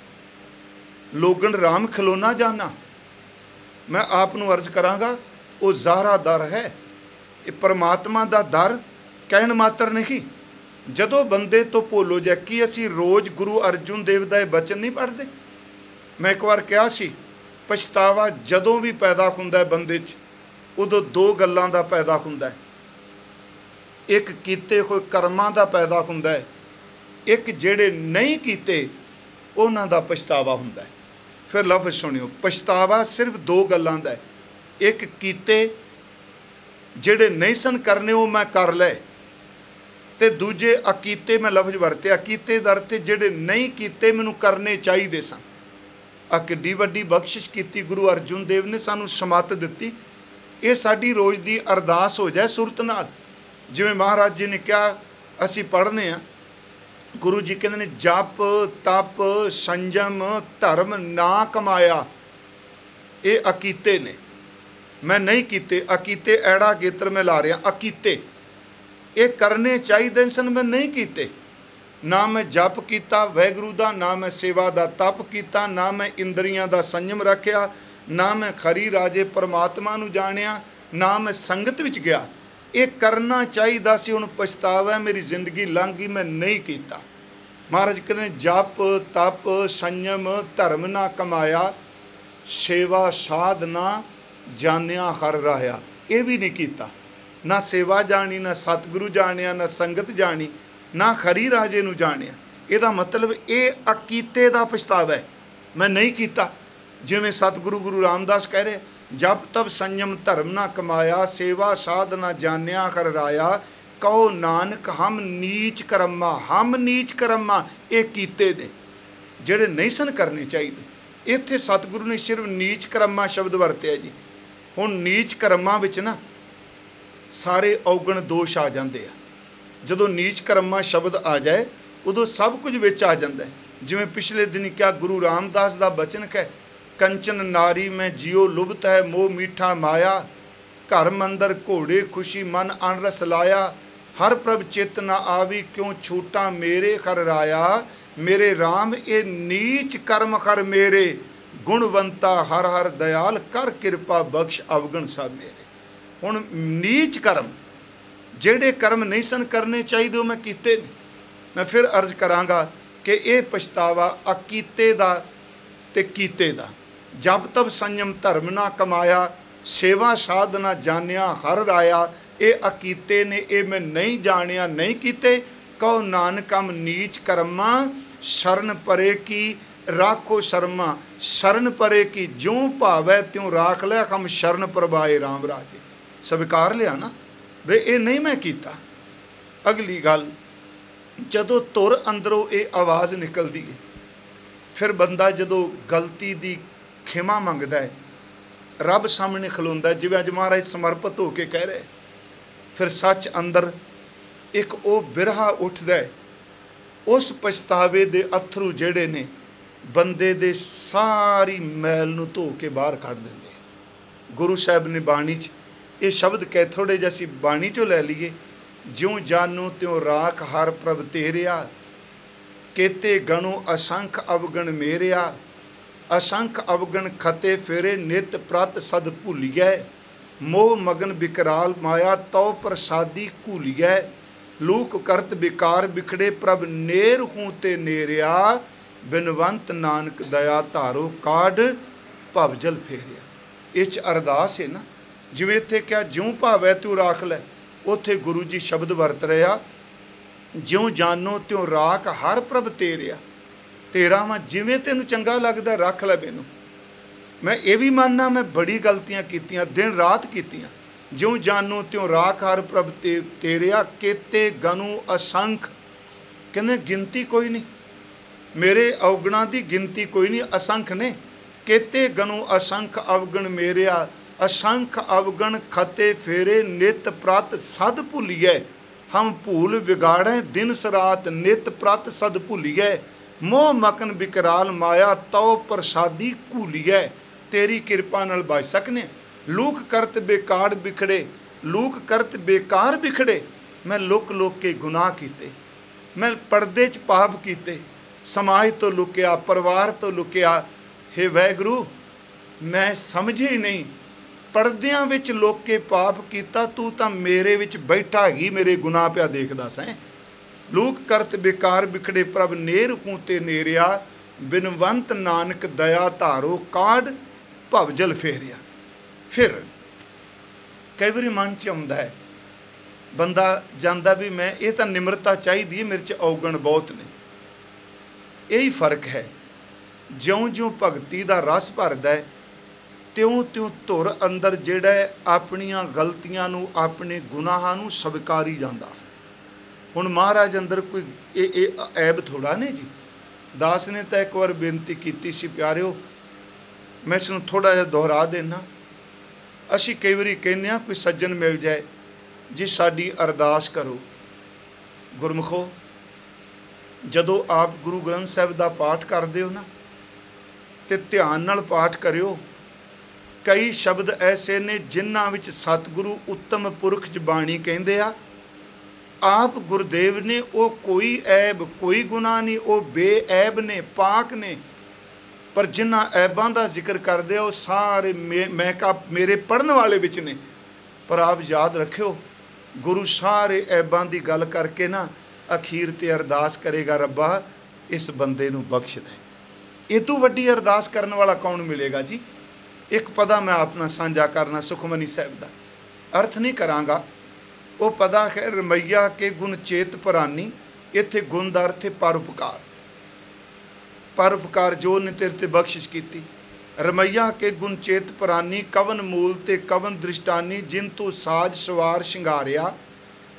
S1: लोगन राम खिलोना जाना, मैं आप नूं अर्ज करांगा वो ज़ाहरा दर है, ये परमात्मा दा दर कहण मात्र नहीं। जदों बंदे तो भुल हो जाए, कि असीं रोज़ गुरु अर्जुन देव दा बचन नहीं पढ़ते। मैं एक बार कहा सी पछतावा जदों भी पैदा हुंदा है बंदे च, उदों 2 गल्लां दा पैदा हुंदा है। एक कीते होए कर्मां दा पैदा हुंदा है, एक जिहड़े नहीं कीते उन्हां दा पछतावा हुंदा है। फिर लफ्ज़ सुनियो, पछतावा सिर्फ 2 गल्लां दा है। एक कीते जिहड़े नहीं सन करने वो मैं कर लै, ਤੇ ਦੂਜੇ ਅਕੀਤੇ ਮੈਂ ਲਫ਼ਜ਼ ਵਰਤਿਆ। ਅਕੀਤੇ ਦਾ ਅਰਥ ਜਿਹੜੇ ਨਹੀਂ ਕੀਤੇ ਮੈਨੂੰ ਕਰਨੇ ਚਾਹੀਦੇ ਸਨ। ਆ ਕਿੱਡੀ ਵੱਡੀ ਬਖਸ਼ਿਸ਼ ਕੀਤੀ ਗੁਰੂ ਅਰਜੁਨ ਦੇਵ ਨੇ ਸਾਨੂੰ ਸਮੱਤ ਦਿੱਤੀ। ਇਹ ਸਾਡੀ ਰੋਜ਼ ਦੀ ਅਰਦਾਸ ਹੋ ਜਾਏ ਸੁਰਤ ਨਾਲ। ਜਿਵੇਂ ਮਹਾਰਾਜ ਜੀ ਨੇ ਕਿਹਾ, ਅਸੀਂ ਪੜ੍ਹਨੇ ਆ, ਗੁਰੂ ਜੀ ਕਹਿੰਦੇ ਨੇ ਜਪ ਤਪ ਸੰਜਮ ਧਰਮ ਨਾ ਕਮਾਇਆ। ਇਹ ਅਕੀਤੇ ਨੇ, ਮੈਂ ਨਹੀਂ ਕੀਤੇ। ਅਕੀਤੇ ਐੜਾ ਗੇਤਰ ਮੈਂ ਲਾ ਰਿਹਾ। ਅਕੀਤੇ ਇਹ ਕਰਨੇ ਚਾਹੀਦੇ ਸਨ, ਮੈਂ ਨਹੀਂ ਕੀਤੇ। ਨਾ ਮੈਂ ਜਪ ਕੀਤਾ ਵਾਹਿਗੁਰੂ ਦਾ, ਨਾ ਮੈਂ ਸੇਵਾ ਦਾ ਤਪ ਕੀਤਾ, ਨਾ ਮੈਂ ਇੰਦਰੀਆਂ ਦਾ ਸੰਜਮ ਰੱਖਿਆ, ਨਾ ਮੈਂ ਖਰੀ ਰਾਜੇ ਪਰਮਾਤਮਾ ਨੂੰ ਜਾਣਿਆ, ਨਾ ਮੈਂ ਸੰਗਤ ਵਿੱਚ ਗਿਆ। ਇਹ ਕਰਨਾ ਚਾਹੀਦਾ ਸੀ, ਹੁਣ ਪਛਤਾਵਾ ਮੇਰੀ ਜ਼ਿੰਦਗੀ ਲੰਘ ਗਈ, ਮੈਂ ਨਹੀਂ ਕੀਤਾ। ਮਹਾਰਾਜ ਕਹਿੰਦੇ ਜਪ ਤਪ ਸੰਜਮ ਧਰਮ ਨਾ ਕਮਾਇਆ, ਸੇਵਾ ਸਾਧ ਨਾ ਜਾਣਿਆ ਹਰ ਰਾਹਿਆ। ਇਹ ਵੀ ਨਹੀਂ ਕੀਤਾ। ਨਾ ਸੇਵਾ ਜਾਣੀ, ਨਾ ਸਤਿਗੁਰੂ ਜਾਣਿਆ, ਨਾ ਸੰਗਤ ਜਾਣੀ, ਨਾ ਖਰੀ ਰਾਜੇ ਨੂੰ ਜਾਣਿਆ। ਇਹਦਾ ਮਤਲਬ ਇਹ ਅਕੀਤੇ ਦਾ ਪਛਤਾਵਾ ਹੈ, ਮੈਂ ਨਹੀਂ ਕੀਤਾ। ਜਿਵੇਂ ਸਤਿਗੁਰੂ ਗੁਰੂ ਰਾਮਦਾਸ ਕਹਿ ਰਹੇ, ਜਪ ਤਪ ਸੰਜਮ ਧਰਮ ਨਾ ਕਮਾਇਆ, ਸੇਵਾ ਸਾਧ ਨਾ ਜਾਣਿਆ ਹਰ ਰਾਇਆ, ਕਹੋ ਨਾਨਕ ਹਮ ਨੀਚ ਕਰਮਾ। ਹਮ ਨੀਚ ਕਰਮਾ ਇਹ ਕੀਤੇ ਨੇ ਜਿਹੜੇ ਨਹੀਂ ਸਨ ਕਰਨੇ ਚਾਹੀਦੇ। ਇੱਥੇ ਸਤਿਗੁਰੂ ਨੇ ਸਿਰਫ ਨੀਚ ਕਰਮਾ ਸ਼ਬਦ ਵਰਤਿਆ ਜੀ। ਹੁਣ ਨੀਚ ਕਰਮਾਂ ਵਿੱਚ ਨਾ ਸਾਰੇ ਔਗਣ ਦੋਸ਼ ਆ ਜਾਂਦੇ ਆ। ਜਦੋਂ ਨੀਚ ਕਰਮਾ ਸ਼ਬਦ ਆ ਜਾਏ ਉਦੋਂ ਸਭ ਕੁਝ ਵਿੱਚ ਆ ਜਾਂਦਾ। ਜਿਵੇਂ ਪਿਛਲੇ ਦਿਨ ਕਿਹਾ ਗੁਰੂ ਰਾਮਦਾਸ ਦਾ ਬਚਨ ਹੈ, ਕੰਚਨ ਨਾਰੀ ਮੈਂ ਜਿਉ ਲੁਭਤ ਹੈ, ਮੋਹ ਮੀਠਾ ਮਾਇਆ, ਘਰ ਮੰਦਰ ਘੋੜੇ ਖੁਸ਼ੀ ਮਨ ਅਨਰਸ ਲਾਇਆ, ਹਰ ਪ੍ਰਭ ਚਿਤ ਨਾ ਆਵੀ ਕਿਉਂ ਛੂਟਾਂ ਮੇਰੇ ਹਰ ਰਾਇਆ, ਮੇਰੇ ਰਾਮ ਇਹ ਨੀਚ ਕਰਮ ਹਰ ਮੇਰੇ, ਗੁਣਵੰਤਾ ਹਰ ਹਰ ਦਇਆਲ, ਕਰ ਕਿਰਪਾ ਬਖਸ਼ ਅਵਗਣ ਸਭ ਮੇਰੇ। ਹੁਣ ਨੀਚ ਕਰਮ ਜਿਹੜੇ ਕਰਮ ਨਹੀਂ ਸਨ ਕਰਨੇ ਚਾਹੀਦੇ ਉਹ ਮੈਂ ਕੀਤੇ ਨੇ। ਮੈਂ ਫਿਰ ਅਰਜ਼ ਕਰਾਂਗਾ ਕਿ ਇਹ ਪਛਤਾਵਾ ਅਕੀਤੇ ਦਾ ਤੇ ਕੀਤੇ ਦਾ। ਜਪ ਤਪ ਸੰਜਮ ਧਰਮ ਨਾ ਕਮਾਇਆ, ਸੇਵਾ ਸਾਧ ਨਾ ਜਾਣਿਆ ਹਰ ਰਾਇਆ। ਇਹ ਅਕੀਤੇ ਨੇ, ਇਹ ਮੈਂ ਨਹੀਂ ਜਾਣਿਆ ਨਹੀਂ ਕੀਤੇ। ਕਹੋ ਨਾਨਕ ਹਮ ਨੀਚ ਕਰਮਾ, ਸ਼ਰਨ ਪਰੇ ਕੀ ਰਾਖੋ ਸ਼ਰਮਾ। ਸ਼ਰਨ ਪਰੇ ਕੀ ਜਿਉਂ ਭਾਵੈ ਤਿਉਂ ਰਾਖ ਲੈ, ਹਮ ਸ਼ਰਨ ਪ੍ਰਭਾਏ ਰਾਮ ਰਾਜੇ। ਸਵੀਕਾਰ ਲਿਆ ਨਾ ਵੇ ਇਹ ਨਹੀਂ ਮੈਂ ਕੀਤਾ। ਅਗਲੀ ਗੱਲ, ਜਦੋਂ ਧੁਰ ਅੰਦਰੋਂ ਇਹ ਆਵਾਜ਼ ਨਿਕਲਦੀ ਹੈ, ਫਿਰ ਬੰਦਾ ਜਦੋਂ ਗਲਤੀ ਦੀ ਖਿਮਾ ਮੰਗਦਾ ਹੈ, ਰੱਬ ਸਾਹਮਣੇ ਖਲੋਂਦਾ, ਜਿਵੇਂ ਅੱਜ ਮਹਾਰਾਜ ਸਮਰਪਿਤ ਹੋ ਕੇ ਕਹਿ ਰਹੇ, ਫਿਰ ਸੱਚ ਅੰਦਰ ਇੱਕ ਉਹ ਬਿਰਹਾ ਉੱਠਦਾ ਹੈ। ਉਸ ਪਛਤਾਵੇ ਦੇ ਅਥਰੂ ਜਿਹੜੇ ਨੇ ਬੰਦੇ ਦੇ ਸਾਰੀ ਮੈਲ ਨੂੰ ਧੋ ਕੇ ਬਾਹਰ ਕੱਢ ਦਿੰਦੇ। ਗੁਰੂ ਸਾਹਿਬ ਨੇ ਬਾਣੀ 'ਚ ਇਹ ਸ਼ਬਦ ਕਹਿ, ਥੋੜ੍ਹੇ ਜਿਹੇ ਅਸੀਂ ਬਾਣੀ 'ਚੋਂ ਲੈ ਲਈਏ, ਜਿਉਂ ਜਾਨੂ ਤਿਉਂ ਰਾਖ ਹਰ ਪ੍ਰਭ ਤੇਰਿਆ, ਕੇਤੇ ਗਣੋ ਅਸੰਖ ਅਵਗਣ ਮੇਰਿਆ, ਅਸੰਖ ਅਵਗਣ ਖਤੇ ਫੇਰੇ ਨਿਤ ਪ੍ਰਤ ਸਦ ਭੁੱਲੀਐ, ਮੋਹ ਮਗਨ ਬਿਕਰਾਲ ਮਾਇਆ ਤਉ ਪ੍ਰਸਾਦੀ ਘੂਲੀਐ, ਲੂਕ ਕਰਤ ਬਿਕਾਰ ਬਿਖੜੇ ਪ੍ਰਭ ਨੇਰ ਹੂੰ ਤੇ ਨੇਰਿਆ, ਬਿਨਵੰਤ ਨਾਨਕ ਦਇਆ ਧਾਰੋ ਕਾਢ ਭਵਜਲ ਫੇਰਿਆ। ਇਹ 'ਚ ਅਰਦਾਸ ਹੈ ਨਾ। ਜਿਵੇਂ ਇੱਥੇ ਕਿਹਾ ਜਿਉਂ ਭਾਵੈ ਤਿਉਂ ਰਾਖ ਲੈ, ਉੱਥੇ ਗੁਰੂ ਜੀ ਸ਼ਬਦ ਵਰਤ ਰਿਹਾ, ਜਿਉਂ ਜਾਨੋ ਤਿਉਂ ਰਾਖ ਹਰ ਪ੍ਰਭ ਤੇਰਿਆ। ਤੇਰਾ ਮੈਂ ਜਿਵੇਂ ਤੈਨੂੰ ਚੰਗਾ ਲੱਗਦਾ ਰੱਖ ਲੈ ਮੈਨੂੰ। ਮੈਂ ਇਹ ਵੀ ਮੰਨਣਾ ਮੈਂ ਬੜੀ ਗਲਤੀਆਂ ਕੀਤੀਆਂ, ਦਿਨ ਰਾਤ ਕੀਤੀਆਂ। ਜਿਉਂ ਜਾਨੋ ਤਿਉਂ ਰਾਖ ਹਰ ਪ੍ਰਭ ਤੇਰਿਆ, ਕੇਤੇ ਗਨੂ ਅਸੰਖ। ਕਹਿੰਦੇ ਗਿਣਤੀ ਕੋਈ ਨਹੀਂ, ਮੇਰੇ ਔਗਣਾਂ ਦੀ ਗਿਣਤੀ ਕੋਈ ਨਹੀਂ, ਅਸੰਖ ਨੇ। ਕੇਤੇ ਗਨੂ ਅਸੰਖ ਅਵਗਣ ਮੇਰਿਆ, ਅਸੰਖ ਅਵਗਣ ਖਤੇ ਫੇਰੇ ਨਿਤ ਪ੍ਰਤ ਸਦ ਭੁੱਲੀਐ, ਹਮ ਭੂਲ ਵਿਗਾੜੈ ਦਿਨ ਸਰਾਤ ਨਿਤ ਪ੍ਰਤ ਸਦ ਭੁੱਲੀਐ, ਮੋਹ ਮਕਨ ਬਿਕਰਾਲ ਮਾਇਆ ਤਉ ਪ੍ਰਸਾਦੀ ਘੂਲੀਐ। ਤੇਰੀ ਕਿਰਪਾ ਨਾਲ ਬਚ ਸਕਨੇ। ਲੂਕ ਕਰਤ ਬੇਕਾਰ ਬਿਖੜੇ, ਲੂਕ ਕਰਤ ਬੇਕਾਰ ਬਿਖੜੇ। ਮੈਂ ਲੁਕ ਲੁਕ ਕੇ ਗੁਨਾਹ ਕੀਤੇ, ਮੈਂ ਪਰਦੇ 'ਚ ਪਾਪ ਕੀਤੇ, ਸਮਾਜ ਤੋਂ ਲੁਕਿਆ, ਪਰਿਵਾਰ ਤੋਂ ਲੁਕਿਆ। ਹੇ ਵਾਹਿਗੁਰੂ ਮੈਂ ਸਮਝੇ ਹੀ ਨਹੀਂ, ਪਰਦਿਆਂ ਵਿੱਚ ਲੁਕ ਕੇ ਪਾਪ ਕੀਤਾ, ਤੂੰ ਤਾਂ ਮੇਰੇ ਵਿੱਚ ਬੈਠਾ ਹੀ ਮੇਰੇ ਗੁਨਾਹ ਪਿਆ ਦੇਖਦਾ ਸੈਂ। ਲੂਕ ਕਰਤ ਬੇਕਾਰ ਬਿਖੜੇ ਪ੍ਰਭ ਨੇਰ ਹੂੰ ਤੇ ਨੇਰਿਆ, ਬਿਨਵੰਤ ਨਾਨਕ ਦਇਆ ਧਾਰੋ ਕਾਢ ਭਵਜਲ ਫੇਰਿਆ। ਫਿਰ ਕਈ ਵਾਰੀ ਮਨ 'ਚ ਆਉਂਦਾ ਹੈ, ਬੰਦਾ ਜਾਂਦਾ ਵੀ ਮੈਂ ਇਹ ਤਾਂ ਨਿਮਰਤਾ ਚਾਹੀਦੀ ਹੈ, ਮੇਰੇ 'ਚ ਔਗਣ ਬਹੁਤ ਨੇ। ਇਹੀ ਫਰਕ ਹੈ। ਜਿਉਂ ਜਿਉਂ ਭਗਤੀ ਦਾ ਰਸ ਭਰਦਾ ਹੈ, ਤਿਉਂ ਤਿਉਂ ਧੁਰ ਅੰਦਰ ਜਿਹੜਾ ਆਪਣੀਆਂ ਗਲਤੀਆਂ ਨੂੰ, ਆਪਣੇ ਗੁਨਾਹਾਂ ਨੂੰ ਸਵੀਕਾਰੀ ਜਾਂਦਾ। हुण महाराज अंदर कोई ये ऐब थोड़ा ने जी। दास ने तो एक बार बेनती की सी प्यारिओ, मैं इसनूं थोड़ा जिहा दोहरा देना। असीं कई वारी कहने आ कोई सज्जन मिल जाए जी साडी अरदास करो। गुरमुखो, जदों आप गुरु ग्रंथ साहिब दा पाठ करदे हो ना, ते ध्यान नाल पाठ करियो। कई शब्द ऐसे ने जिन्हां विच सतगुरु उत्तम पुरख च बाणी कहंदे आ, आप गुरुदेव ने वो कोई ऐब कोई गुनाह नहीं, वो बेऐब ने, पाक ने। पर जिन्हां ऐबां दा जिक्र करदे हो सारे मैं कहा मेरे पढ़न वाले विच ने। पर आप याद रखियो, गुरु सारे ऐबां दी गल करके ना अखीर ते अरदास करेगा, रब्बा इस बंदे नूं बख्श दे। ये तो वड्डी अरदास करने वाला कौन मिलेगा जी। एक पदा मैं अपना साझा करना सुखमनी साहिब दा, अर्थ नहीं करांगा। वो पदा है रमैया के गुण चेत परानी, इत्थे गुण दा अर्थ है परोपकार। परोपकार जो ने तेरे ते बख्शिश कीती। रमैया के गुण चेत परानी, कवन मूल ते कवन दृष्टानी, जिन तू साज सवार शिंगारिया,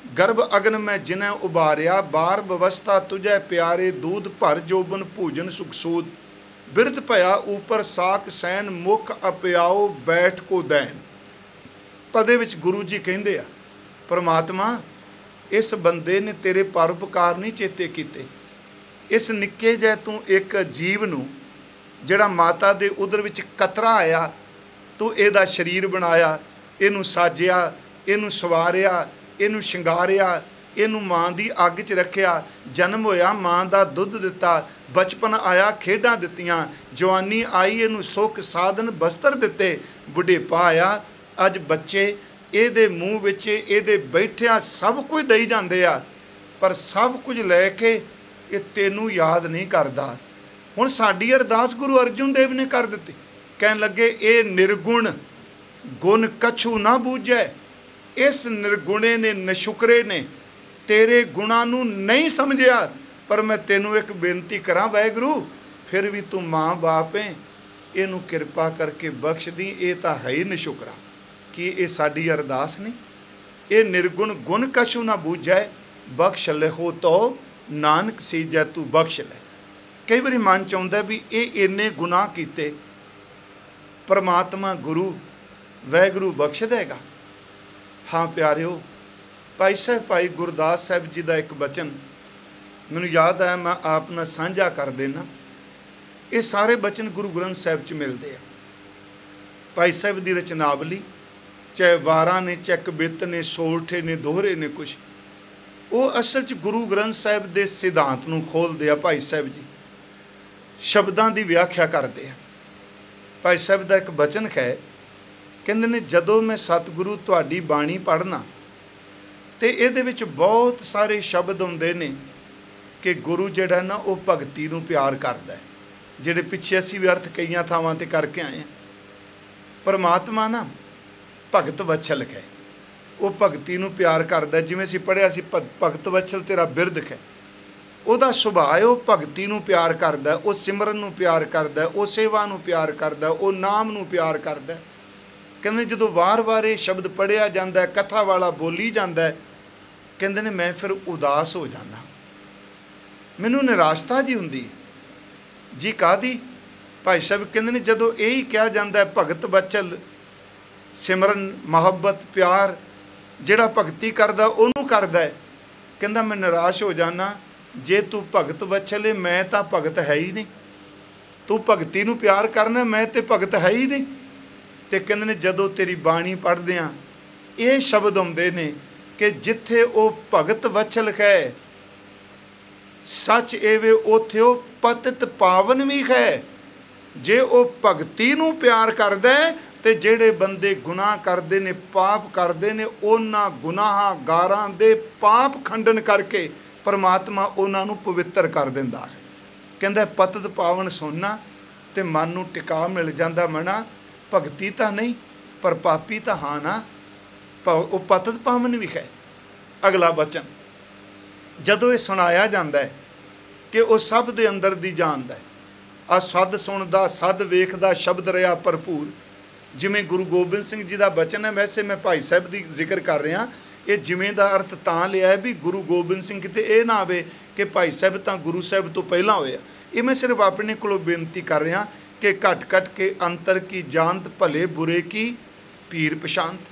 S1: गर्भ अग्न में जिन्हें उबारिया, बार व्यवस्था तुझे प्यारे, दूध भर जोबन भोजन सुखसूद, बिरध भया ऊपर साक सैन, मुख अप्याओ बैठ को दैन। पदे विच गुरु जी कहिंदे आ, परमात्मा इस बंदे ने तेरे परोपकार नहीं चेते कीते। इस निक्के जै तू एक जीव नूं जिहड़ा माता दे उदर विच कतरा आया, तू इहदा शरीर बनाया, इहनूं साजिया, इहनूं सवारिया, इहनूं शिंगारिया, इहनूं मां दी अग च रखिया, जन्म होया मां दा दुध दिता, बचपन आया खेडां दित्तियां, जवानी आई इहनूं सुख साधन बस्तर दिते, बुढ़ेपा आया अज बच्चे ਇਹਦੇ ਮੂੰਹ ਵਿੱਚ ਇਹਦੇ ਬੈਠਿਆਂ सब कुछ दई ਜਾਂਦੇ ਆ, पर सब कुछ लैके ये तेनू याद नहीं करता। हुण साडी अरदास गुरु अर्जुन देव ने कर दित्ती, कहन लगे ये निर्गुण गुण कछु ना बूझै। इस निर्गुणे ने नशुकरे ने तेरे गुणां नू नहीं समझिया। पर मैं तेनू एक बेनती करा वाहिगुरू, फिर भी तू माँ बाप है, इनू किरपा करके बख्श दी। ये तो है ही नशुकरा कि ये साडी अरदास नहीं। ये निर्गुण गुण कछु ना बूझै, बख्श ले हो तो नानक सीजै तू बख्श ले। कई बार मन चाहता भी ये इन्ने गुनाह कीते, परमात्मा गुरु वाहिगुरू बख्श देगा। हाँ प्यारिओ, भाई साहब भाई गुरदास साहब जी का एक बचन मैनूं याद आया, मैं आप नाल साझा कर देना। ये सारे बचन गुरु ग्रंथ साहिब च मिलते हैं। भाई साहब की रचनावली चाहे वारा ने, चाहे कबित ने, सोरठे ने, दोहरे ने, कुछ वो असल च गुरु ग्रंथ साहिब के सिद्धांत नूं खोलते हैं। भाई साहब जी शब्दां की व्याख्या करते हैं। भाई साहब का एक बचन है, कहते ने जदों मैं सतगुरु तुहाडी बाणी पढ़ना तो ये बहुत सारे शब्द आउंदे ने कि गुरु जिहड़ा ना वो भगती नूं प्यार करदा है, जिहड़े पिछे असीं भी अर्थ कई थावां ते करके आए हैं। परमात्मा ना भगत वत्सल है, वो भगती नूं प्यार करदा। जिवें असीं पढ़िया सी भगत वत्सल तेरा बिरध है, ਉਹਦਾ ਸੁਭਾਅ है, वो भगती नूं प्यार करदा, वो सिमरन नूं प्यार करदा, वो सेवा नूं प्यार करदा, वो नाम नूं प्यार करदा। कहंदे जदों वार-वार ये शब्द पढ़िया जांदा है, कथा वाला बोली जांदा है, कहंदे ने मैं फिर उदास हो जाना, मैनूं निराशता जी हुंदी जी। काहदी? भाई साहब कहंदे ने जदों यही कहा जांदा है भगत वत्सल, सिमरन मुहब्बत प्यार, जिहड़ा भगती करदा उहनूं करदा है, कहंदा मैं निराश हो जाना। जे तू भगत वत्सल है, मैं तो भगत है ही नहीं। तू भगती नूं प्यार करना, मैं तो भगत है ही नहीं। तो कहंदे ने जदों तेरी बाणी पढ़दे आ, ये शब्द आउंदे ने कि जिथे वो भगत वत्सल है, सच एवे उथे वो पतित पावन भी है। जे वो भगती नूं प्यार करदा है ते जेड़े बंदे गुनाह करते ने, पाप करते ने, उन्हां गुनाहगारां दे पाप खंडन करके परमात्मा उन्हां नूं पवित्र कर दिंदा है। कहंदा पतित पावन सुनना ते मन नूं टिका मिल जांदा। मना भगती तो नहीं पर पापी तो हाँ ना, वो पतित पावन भी है। अगला वचन जदों ये सुनाया जाता है कि वह सब दे अंदर दी जानदा है। आ सद सुनदा सद वेखदा शब्द रहा भरपूर। जिमें गुरु गोबिंद सिंह जी का बचन है, वैसे मैं भाई साहब की जिक्र कर रहा ये जिमें का अर्थ तां लिया है भी गुरु गोबिंद सिंह किते ये ना आवे कि भाई साहब तो गुरु साहब तो पहला होया। ये मैं सिर्फ अपने को बेनती कर रहा कि घट घट के अंतर की जानत भले बुरे की पीर पछांत।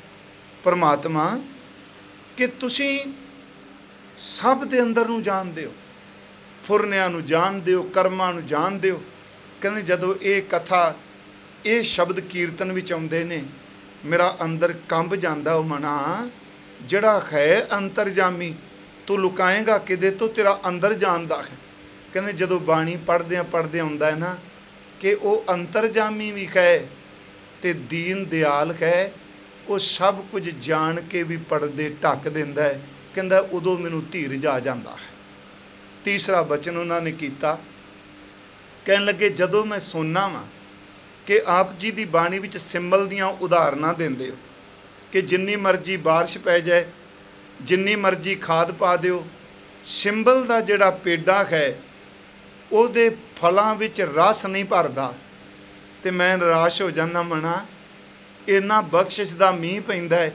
S1: परमात्मा कि तुसी सब दे अंदर नूं जाणदे हो, फुरनियां नूं जाणदे हो, कर्मां नूं जाणदे हो। कहंदे जदों ये कथा ये शब्द कीर्तन विच आउंदे ने मेरा अंदर कंब जांदा। वो मना जिहड़ा है अंतरजामी तू लुकाएगा किदे तो तेरा अंदर जानदा है। कहंदे जदों बाणी पढ़दे आउंदा है ना कि वो अंतरजामी भी है ते दीन दयाल है, वो सब कुछ जान के भी पढ़दे ढक दिंदा है। कहंदा उदों मैनूं धीरज आ जांदा है। तीसरा बचन उन्होंने किया, कहन लगे जदों मैं सुनना वा कि आप जी की बाणी विच सिंबल दियां उदाहरणां दिंदे हो कि जिन्नी मर्जी बारिश पै जाए, जिन्नी मर्जी खाद पा दिओ, सिंबल का जिहड़ा पेड़ा है उहदे फलां विच रस नहीं भरदा। ते मैं निराश हो जाना। मना इन्ना बख्शिश दा मींह पैंदा है,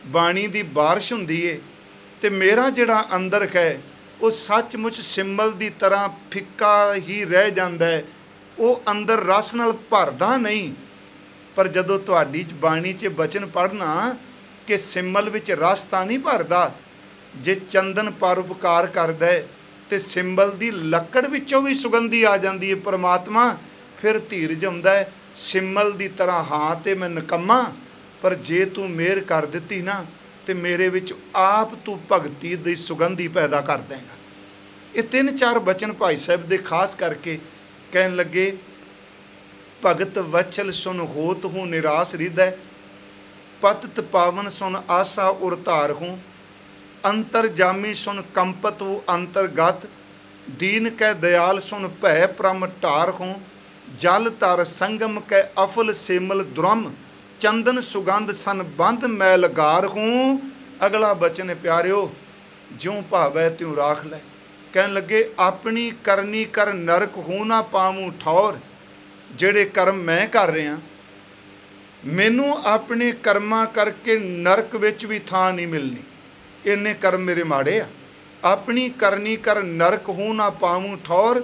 S1: बाणी दी बारिश हुंदी है ते मेरा जिहड़ा अंदर है वो सचमुच सिंबल की तरह फिक्का ही रह जाता है, वो अंदर रस नाल भरदा नहीं। पर जदों तुहाडी बाणी च बचन पढ़ना कि सिंबल विच रस तां नहीं भरदा, जे चंदन परोपकार करदा है ते सिंबल की लकड़ विचों भी सुगंधी आ जाती है। परमात्मा फिर धीरज आउंदा है। सिंबल की तरह हाँ तो मैं निकम्मा, पर जे तू मेहर कर दिती ना तो मेरे विच आप तू भगती दी सुगंधी पैदा कर देगा। ये 3-4 बचन भाई साहब दे खास करके कहन लगे, भगत वचल सुन होत हूँ निराश हृदय, पतत पावन सुन आशा उरतार हूँ, अंतरजामी सुन कंपत हूँ अंतर्गत, दीन कै दयाल सुन भय प्रम टार हूँ, जल तर संगम कै अफल सेमल द्रम, चंदन सुगंध सन बंद मैलगार हूँ। अगला बचन प्यारिओ, ज्यों भावै त्यों राख लै। कहन लगे अपनी करनी कर नरक हूँ ना पावूँ ठौर, जेड़े कर्म मैं कर रहा मैनू अपने कर्मां करके नरक विच भी थां नहीं मिलनी, इन्ने कर्म मेरे माड़े आ। अपनी करनी कर नरक हूँ ना पावूँ ठौर,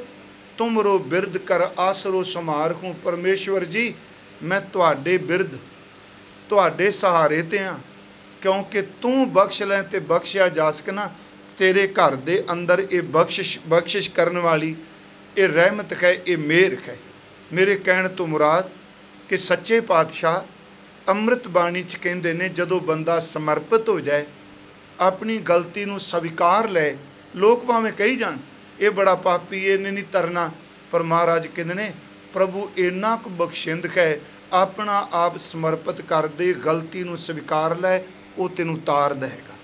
S1: तुमरो बिरद कर आसरो समार हूँ। परमेश्वर जी मैं तुहाडे बिरद तुहाडे सहारे ते हाँ, क्योंकि तू बख्श लै ते बख्शिया जा सकना। तेरे घर दे अंदर ये बख्शिश करने वाली ये रहमत है, ये मेहर है। मेरे कहण तो मुराद कि सच्चे पातशाह अमृत बाणी च कहंदे ने जदों बंदा समर्पित हो जाए, अपनी गलती नूं स्वीकार लै, लोग भावें कही जाण ये बड़ा पापी ये नहीं तरना, पर महाराज कहंदे ने प्रभु इन्ना कुछ बख्शिंद है, अपना आप समर्पित कर दे, गलती नूं स्वीकार लै, वो तेनूं तार देगा।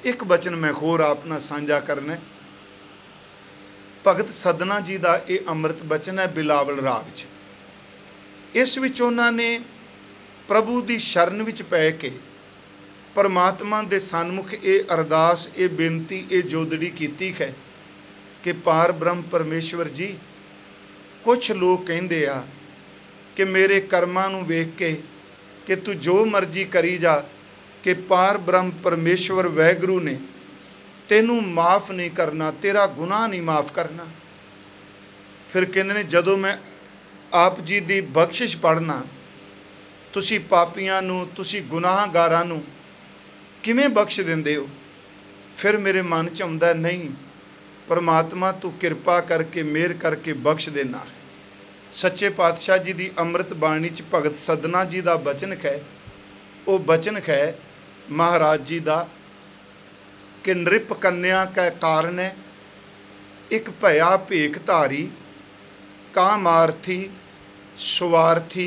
S1: एक बचन मैं होर अपना साझा करना, भगत सदना जी का ये अमृत बचन है बिलावल राग च। इस विच उन्होंने प्रभु की शरण विच पै के परमात्मा के सन्मुख ये अरदास ये बेनती ये जोदड़ी की है कि पार ब्रह्म परमेश्वर जी, कुछ लोग कहिंदे आ कि मेरे कर्मां नूं वेख के कि तू जो मर्जी करी जा, कि पार ब्रह्म परमेश्वर वैगुरु ने तेनू माफ़ नहीं करना, तेरा गुनाह नहीं माफ़ करना। फिर कहते ने जदों मैं आप जी की बख्शिश पढ़ना, तुसी पापियां नूं तुसी गुनाहगारां नूं किवें बख्श दिंदे हो। फिर मेरे मन च आउंदा नहीं, परमात्मा तू किरपा करके मेहर करके बख्श देना। सच्चे पातशाह जी की अमृत बाणी च भगत सदना जी का बचन है, वो बचन है महाराज जी का कि नृप कन्या कै कारण है, एक भया भेख धारी, कामार्थी स्वार्थी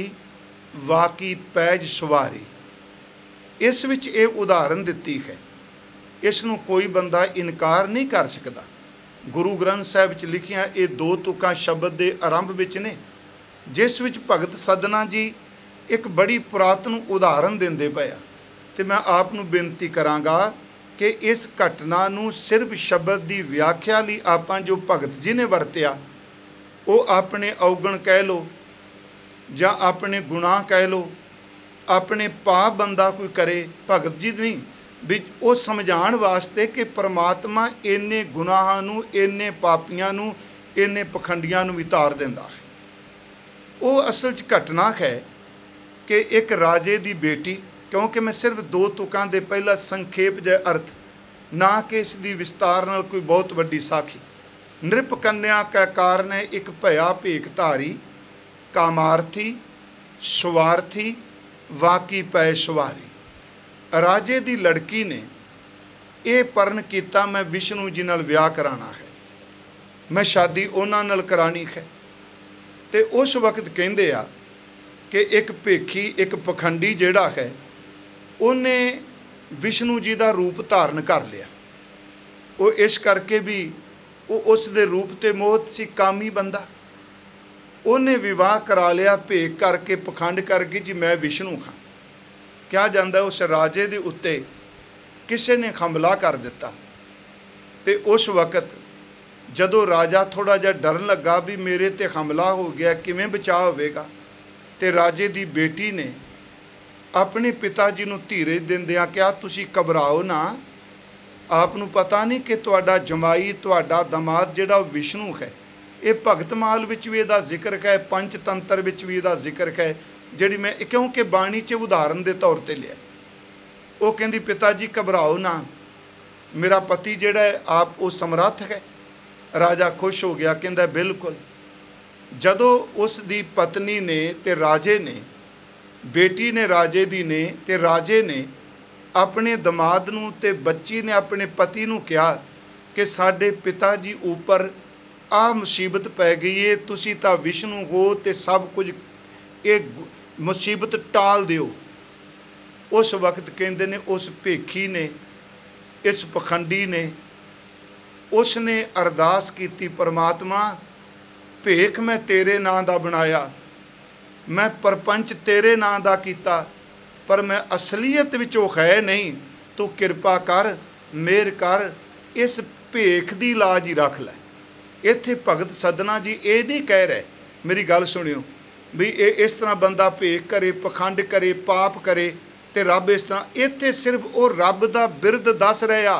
S1: वाकी पैज सवारी। इस विच ये उदाहरण दिती है, इसनूं कोई बंदा इनकार नहीं कर सकता। गुरु ग्रंथ साहिब च लिखिया ये 2 तुकां शब्द के आरंभ विच ने, जिस विच भगत सदना जी एक बड़ी पुरातन उदाहरण देंदे पए आ। ते मैं आप नूं बेनती करांगा कि इस घटना नूं सिर्फ शब्द की व्याख्या लई आपां जो भगत जी ने वरतिया, वो अपने अवगण कह लो जां अपने गुनाह कह लो, अपने पाप बंदा कोई करे, भगत जी नहीं ਵੀ ਉਹ ਸਮਝਾਉਣ ਵਾਸਤੇ ਕਿ परमात्मा इन्ने गुनाहां नूं, इन्ने पापियां नूं, इन्ने पखंडियां नूं भी तार दिंदा है। वो असल च घटना है कि एक राजे दी बेटी, क्योंकि मैं सिर्फ दो तुकां दे पहला संखेप जे अर्थ, ना कि इस दी विस्तार नाल कोई बहुत वड्डी साखी। नृप कन्या का कारण है एक भया भेखधारी, कामार्थी, स्वार्थी, वाकी पै सवारी। राजे दी लड़की ने ये परण किया, मैं विष्णु जी नाल विआह कराना है, मैं शादी उन्हां नाल करानी है। तो उस वक्त कहंदे आ कि एक भेखी, एक पखंडी जिहड़ा है, उन्हें विष्णु जी का रूप धारण कर लिया। वो इस करके भी वो उस दे रूप ते मोहित सी, कामी बंदा। उन्हें विवाह करा लिया भेख करके, पखंड करके जी मैं विष्णु हाँ। क्या जांदा उस राजे दे उत्ते किसी ने हमला कर दिता। ते उस वक्त जदों राजा थोड़ा जिहा डरन लगा भी मेरे ते हमला हो गया, किवें बचाव होवेगा, ते राजे दी बेटी ने अपने पिता जी नूं धीरज दिंदिआं कहा, तुसीं घबराओ ना, आपनूं पता नहीं कि तुहाडा जमाई, तुहाडा दमाद जिहड़ा विष्णु है। ये भगतमाल विच भी इहदा जिक्र है, पंचतंत्र विच भी इहदा जिक्र है, जिहड़ी मैं क्योंकि बाणी च उदाहरण के तौर पर लिया। वो कहंदी पिता जी घबराओ ना, मेरा पति जिहड़ा है आप वो समर्थ है। राजा खुश हो गया, कहंदा बिल्कुल। जदों उस दी पत्नी ने ते राजे ने, बेटी ने राजे दी ने ते राजे ने अपने दमाद नूं ते बच्ची ने अपने पति नूं कहा कि साडे पिता जी ऊपर आ मुसीबत पै गई है, तुसीं तां विष्णु हो ते सब कुछ ये मुसीबत टाल दिओ। उस वक्त कहंदे ने उस भेखी ने, इस पखंडी ने, उसने अरदास की, परमात्मा भेख मैं तेरे नां दा बनाया, मैं परपंच तेरे नां दा कीता, पर मैं असलीयत विच वो है नहीं, तू किरपा कर, मेहर कर, इस भेख दी लाज ही रख लै। इत्थे भगत सदना जी ये नहीं कह रहे, मेरी गल सुनियो, भी ये इस तरह बंदा भेख करे, पखंड करे, पाप करे ते रब इस तरह। इत्थे सिर्फ वो रब दा बिरद दस रहे आ।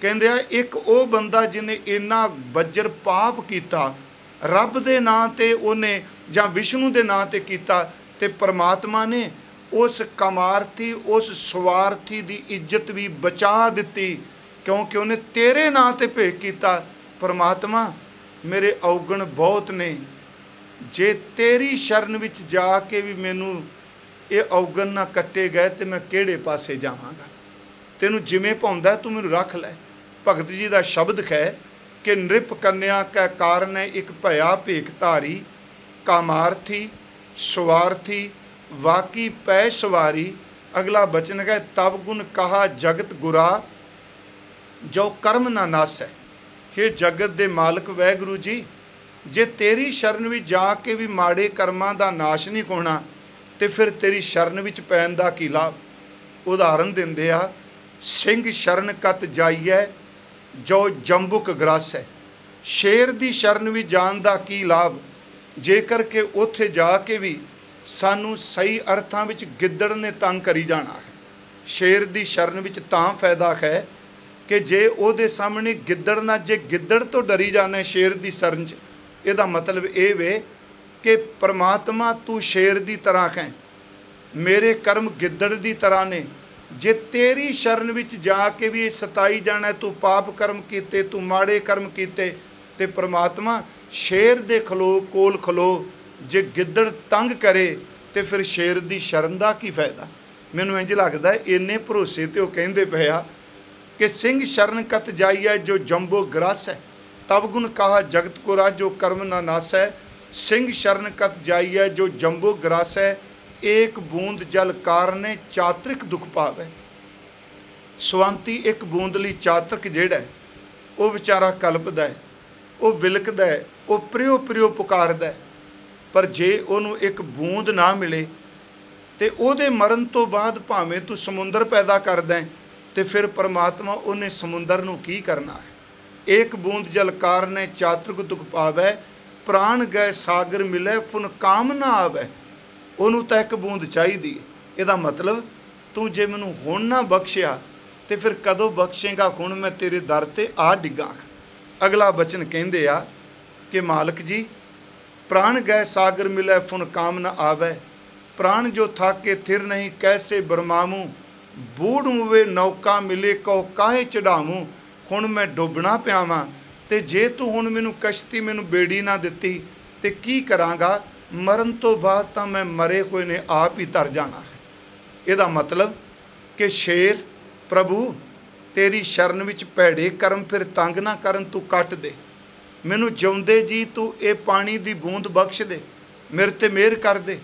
S1: कहंदे आ एक वो बंदा जिन्हें इन्ना बज्जर पाप किया, रब दे नां ते उन्हें जां विष्णु दे नां ते कीता, ते परमात्मा ने उस कामार्थी, उस स्वार्थी दी इज्जत भी बचा दिती, क्योंकि उन्हें तेरे नां ते भेख कीता। परमात्मा मेरे औगण बहुत ने, जे तेरी शरण विच जाके भी मैनू ये औगण ना कट्टे गए तो मैं किहड़े पासे जावांगा। तेनू जिवें भाउंदा तू मैनू रख लै। भगत जी का शब्द है कि नृप कन्या का कारण है एक भया भेखधारी, कामार्थी, स्वार्थी, वाकी पै सवारी। अगला बचन है तब गुण कहा जगत गुरा, जो कर्म ना नास है। हे जगत दे मालक वाहिगुरू जी, जे तेरी शरण भी जाके भी माड़े कर्मां दा नाश नहीं होना तो फिर तेरी शरण विच पैण दा की लाभ। उदाहरण दिंदे आ, सिंह शरण कत जाइए जो जंबुक ग्रस है। शेर दी शरण भी जान दा की लाभ, जेकर के उत्थे जाके भी सानू सही अर्थां विच गिद्दड़ ने तंग करी जाना है। शेर दी शरण विच तां फायदा है कि जे उहदे सामने गिद्दड़ ना, जे गिद्दड़ तो डरी जाना शेर दी शरण च, इहदा मतलब ये वे कि परमात्मा तू शेर दी तरह है, मेरे कर्म गिद्दड़ दी तरह ने। जे तेरी शरण विच जाके भी सताई जाना, तू पाप कर्म कीते, तू माड़े कर्म कीते, ते परमात्मा शेर दे खलो कोल खलो, जे गिद्दड़ तंग करे तो फिर शेर दी शरण दा की फायदा। मैनूं इंज लगदा इन्ने भरोसे ते ओह कहिंदे पे आ कि सिंह शरण कत जाइए जो जंबो ग्रस है, तब गुण कहा जगत कोरा जो कर्म ना नास है। सिंह शरण कत जाइए जो जंबो ग्रस है, एक बूंद जल कारने चातरिक दुख पावे। स्वांती एक बूंद लई चातरिक जिहड़ा है वह बेचारा कल्पदा है, वह विलकदा है, वह प्रियो प्रियो पुकारदा है, पर जे उहनूं एक बूंद ना मिले तो उहदे मरण तो बाद भावें तू समुंदर पैदा करदा है तो फिर परमात्मा उन्हें समुंदर नूं की करना है। एक बूंद जल कारने चातरिक दुख पावे, प्राण गए सागर मिले पुन काम ना आवे। उन्होंने तो एक बूंद चाहिए। इहदा मतलब तू जे मैनू हुण ना बख्शिया तो फिर कदों बख्शेगा, हुण मैं तेरे दर ते आ डिगा। अगला बचन कहते आ कि मालक जी, प्राण गए सागर मिले फुन काम न आवे, प्राण जो थाके थिर नहीं कैसे बरमामू, बूढ़ मुवे नौका मिले कहो काहे चढ़ावूँ, हुण मैं डुबना पिया वां, ते जे तू हुण मैनू कश्ती मैनू बेड़ी ना दिती ते की करांगा, मरण तो बाद तां मैं मरे हुए ने आप ही तर जाना है। इहदा मतलब कि शेर प्रभु तेरी शरण विच भैड़े कर्म फिर तंग ना करन, तू कट दे मैनू जिउंदे जी, तू ये पानी की बूंद बख्श दे, मेरे ते मेहर कर दे,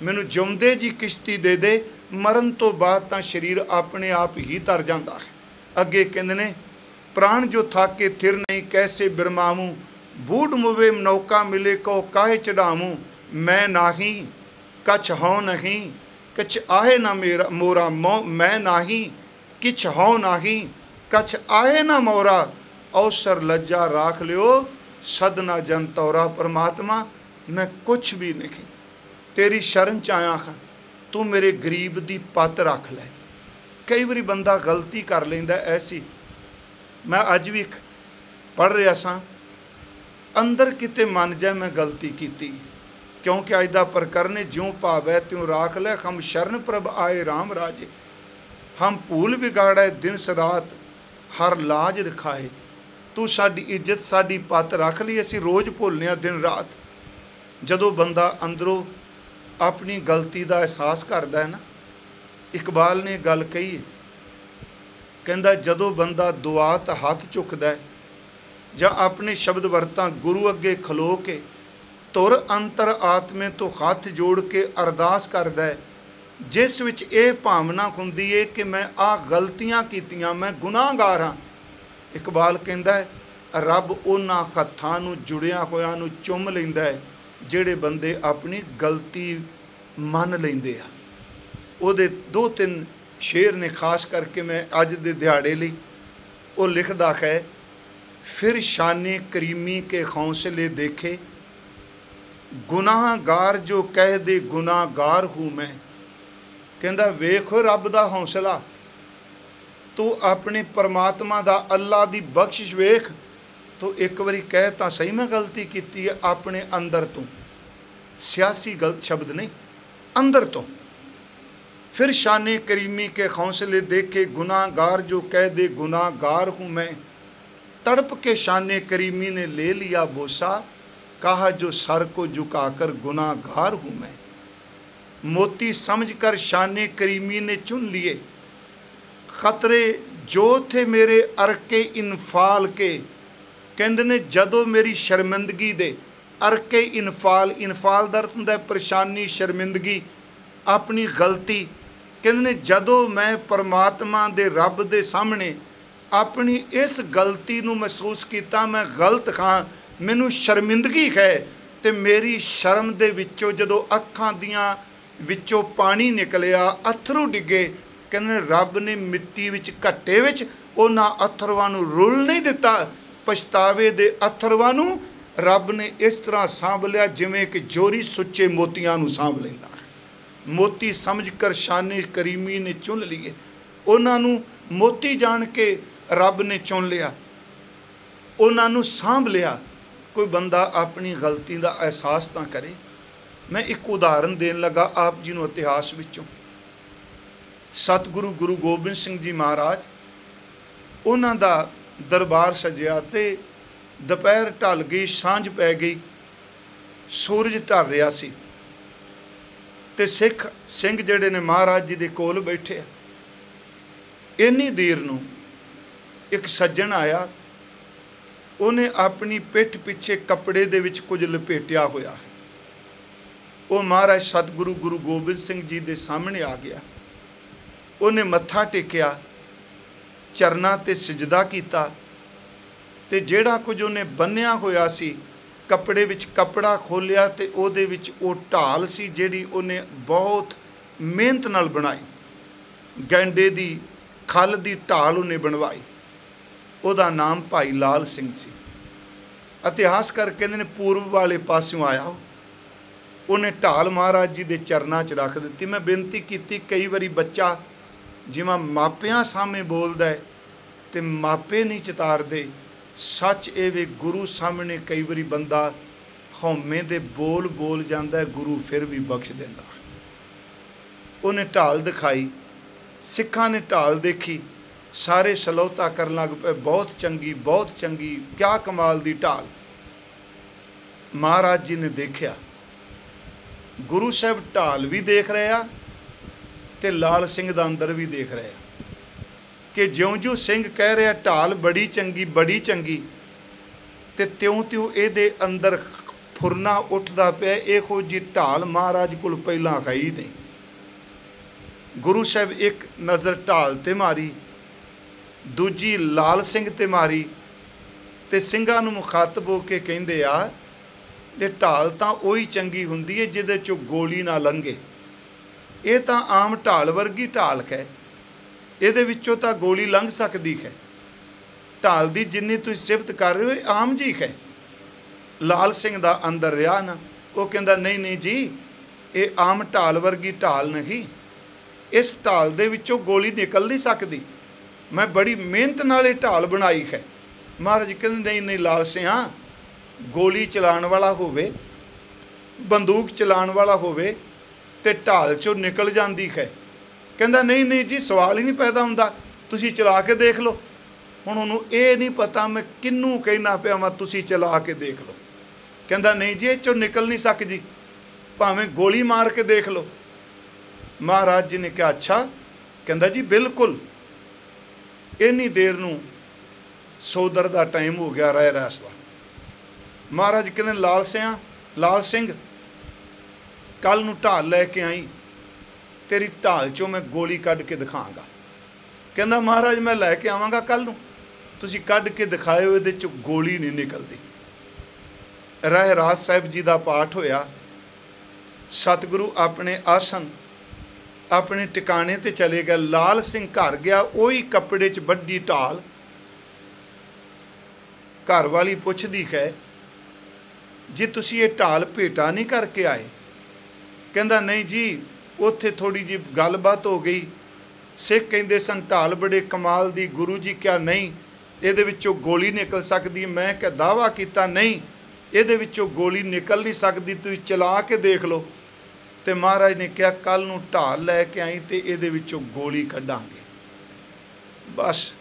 S1: मैनू जिउंदे जी किश्ती दे दे, मरण तो बाद तां शरीर अपने आप ही तर जाता है। अगे कहंदे ने प्राण जो थाके थिर नहीं कैसे बिरमामूँ, बूढ़ मुवे नौका मिले कहो काहे चढ़ावूँ, मैं नाही कछ हौ नहीं कछ आहे ना मेरा मोरा, मैं नाही किछ हौ नाही कछ आहे ना मोरा, अवसर लज्जा राख लियो सदना जन तौरा। परमात्मा मैं कुछ भी नहीं, तेरी शरण च आया हाँ, तू मेरे गरीब दी पत रख लै। कई बारी बंदा गलती कर लेंदा ऐसी, मैं अज भी पढ़ रहा सा, अंदर किते मन जाए मैं गलती की, क्योंकि अज दा प्रकरण ज्यों भावै त्यों राख लै, हम शरण प्रभ आए राम राजे, हम भूल बिगाड़े दिन रात हर लाज रखाए, तू साडी इज्जत साडी पत रख ली, असी रोज़ भुलने दिन रात। जदों बंदा अंदरों अपनी गलती का एहसास करता है ना, इकबाल ने गल कही है, कहंदा जदों बंदा दुआ ते हथ चुकदा है जां अपने शब्द वरतां गुरु अगे खलो के तुर अंतर आत्मे तो हथ जोड़ के अरदास करदा है, जिस विच ये भावना हुंदी है कि मैं आ गलतियां कीतियां, मैं गुनाहगार हाँ। इकबाल कहंदा है रब उन्हां हत्थां नूं जुड़िया होया नूं चुम लैंदा है जिहड़े बंदे अपनी गलती मन लैंदे आ। उहदे दो तीन शेर ने खास करके मैं अज दे दिहाड़े लई, वो लिखदा है फिर शाने करीमी के हौसले देखे, गुनाहगार जो कह दे गुनाहगार हूँ मैं। कहंदा वेखो रब दा हौसला, तू अपने परमात्मा दा अल्लाह दी बख्शिश वेख, तो एक बारी कह तां सही मैं गलती की है अपने अंदर तो, सियासी गलत शब्द नहीं, अंदर तो। फिर शाने करीमी के हौसले देखे, गुनाहगार जो कह दे गुनाहगार हूँ मैं, तड़प के शाने करीमी ने ले लिया बोसा, कहा जो सर को झुकाकर गुनाहगार हूँ मैं। मोती समझकर शाने करीमी ने चुन लिए, खतरे जो थे मेरे अरके इनफाल के। कहंदे ने जदों मेरी शर्मिंदगी दे अरके इनफाल, इनफाल दर्द हुंदा परेशानी शर्मिंदगी अपनी गलती। कहंदे ने जदों मैं परमात्मा दे रब दे सामने अपनी इस गलती नूं महसूस किया, मैं गलत खां, मैनू शर्मिंदगी है, तो मेरी शर्म दे विचों जदों अखां दियां विचों पानी निकलिया, अथरू डिगे, कहंदे रब ने मिट्टी विच घट्टे विच उन्हां अथरवां नूं रुल नहीं दिता, पछतावे दे अथरवां नूं रब ने इस तरह सांभ लिया जिवें कि जोरी सुच्चे मोतियां नूं सांभ लैंदा। मोती समझ कर शाने करीमी ने चुन लिए, उन्हां नूं मोती जान के रब ने चुन लिया, उन्हां नूं सांभ लिया। कोई बंदा अपनी गलती का एहसास तां करे। मैं एक उदाहरण देन लगा आप जी नूं इतिहास विचों। सतगुरु गुरु गोबिंद सिंह जी महाराज, उन्हां दा दरबार सजिया ते दोपहर ढल गई, सांझ पै गई, सूरज ढल रहा सी, ते सिख सिंह जिहड़े ने महाराज जी दे कोल बैठे। इन्नी देर नूं एक सज्जन आया, उन्हें अपनी पिठ पिछे कपड़े दे विच कुछ लपेटिया होया है। वो महाराज सतगुरु गुरु गोबिंद सिंह जी दे सामने आ गया, उन्हें मत्था टेकिया, चरना ते सजदा कीता, ते जेड़ा कुछ उन्हें बन्निया होया सी कपड़े विच कपड़ा खोलिया, ते ओदे विच ओ ढाल सी जिहड़ी उन्हें बहुत मेहनत नाल बनाई, गैंडे दी खल दी ढाल उन्हें बनवाई। उहदा नाम भाई लाल सिंह सी। इतिहास कर कहंदे ने पूर्व वाले पासों आया, उन्हें ढाल महाराज जी दे चरनां च रख दी। मैं बेनती की, कई बारी बच्चा जिवें मापियां सामने बोलदा है ते मापे नहीं चितारदे। सच ये वे गुरु सामने कई बारी बंदा हौमे दे बोल बोल जाता है, गुरु फिर भी बख्श देंदा। उन्हें ढाल दिखाई, सिखां ने ढाल देखी, सारे सलोता कर लग पे, बहुत चंगी बहुत चंगी, क्या कमाल दी ढाल। महाराज जी ने देखा, गुरु साहब ढाल भी देख रहे आ ते लाल सिंह दा अंदर भी देख रहे आ कि ज्यों ज्यों सिंह कह रहा ढाल बड़ी चंगी ते त्यों त्यों ये अंदर फुरना उठदा पिया। इहो जी ढाल महाराज कोल पहलां खाई नहीं। गुरु साहब एक नज़र ढाल ते मारी, दूजी लाल सिंह ते मारी ते ਸਿੰਘਾਂ ਨੂੰ मुखातब हो के ਕਹਿੰਦੇ आ ते ढाल तां ਉਹੀ चंगी हुंदी है जिहदे चों गोली ना लंघे। ये तां आम ढाल वर्गी ढाल है, ਇਹਦੇ ਵਿੱਚੋਂ ਤਾਂ गोली लंघ सकती है। ढाल ਦੀ जिन्नी तुसीं सिफत कर रहे हो आम जी है। लाल सिंह दा अंदर रहा ना, वो कहंदा नहीं नहीं जी, ये आम ढाल वर्गी ढाल नहीं, इस ढाल दे विचों गोली निकल नहीं सकती, मैं बड़ी मेहनत नाल ये ढाल बनाई है। महाराज कहंदे नहीं नहीं लाल सिंह, गोली चलाण वाला होवे, बंदूक चलाण वाला होवे ते ढाल चों निकल जाती है। कहंदा नहीं नहीं जी, सवाल ही नहीं पैदा हुंदा, तुसीं चला के देख लो। हुण उहनूं ये नहीं पता मैं किन्नू कहना पिया वा तुसीं चला के देख लो। कहंदा नहीं जी, इह चों निकल नहीं सकदी, भावें गोली मार के देख लो। महाराज जी ने कहा अच्छा। कहंदा जी बिल्कुल। इन्नी देर नूं सोदर दा टाइम हो गया रह रसदा। महाराज कहंदे लाल सिंह कल नूं ढाल लैके आई, तेरी ढाल चों मैं गोली कढ के दिखांगा। कहंदा महाराज मैं लैके आवांगा कल नूं, तुसीं कढ के दिखाओ, इहदे चों गोली नहीं निकलदी। रहरास साहिब जी का पाठ होया, सतगुरु अपने आसन अपने टिकाने ते चले गए। लाल सिंह घर गया, उही कपड़े च बड्डी ढाल। घर वाली पुछदी है जी तुसीं ये ढाल भेटा नहीं करके आए? कहंदा नहीं जी, उत्थे थोड़ी जी गलबात हो गई, सिख कहंदे सन ढाल बड़े कमाल दी, गुरु जी क्या नहीं इहदे विचों गोली निकल सकदी? मैं क्या दावा किया नहीं इहदे विचों गोली निकल नहीं सकती, तुसीं चला के देख लो। तो महाराज ने कहा कल नूं ढाल लैके आई तो इहदे विचों गोली कढांगे। बस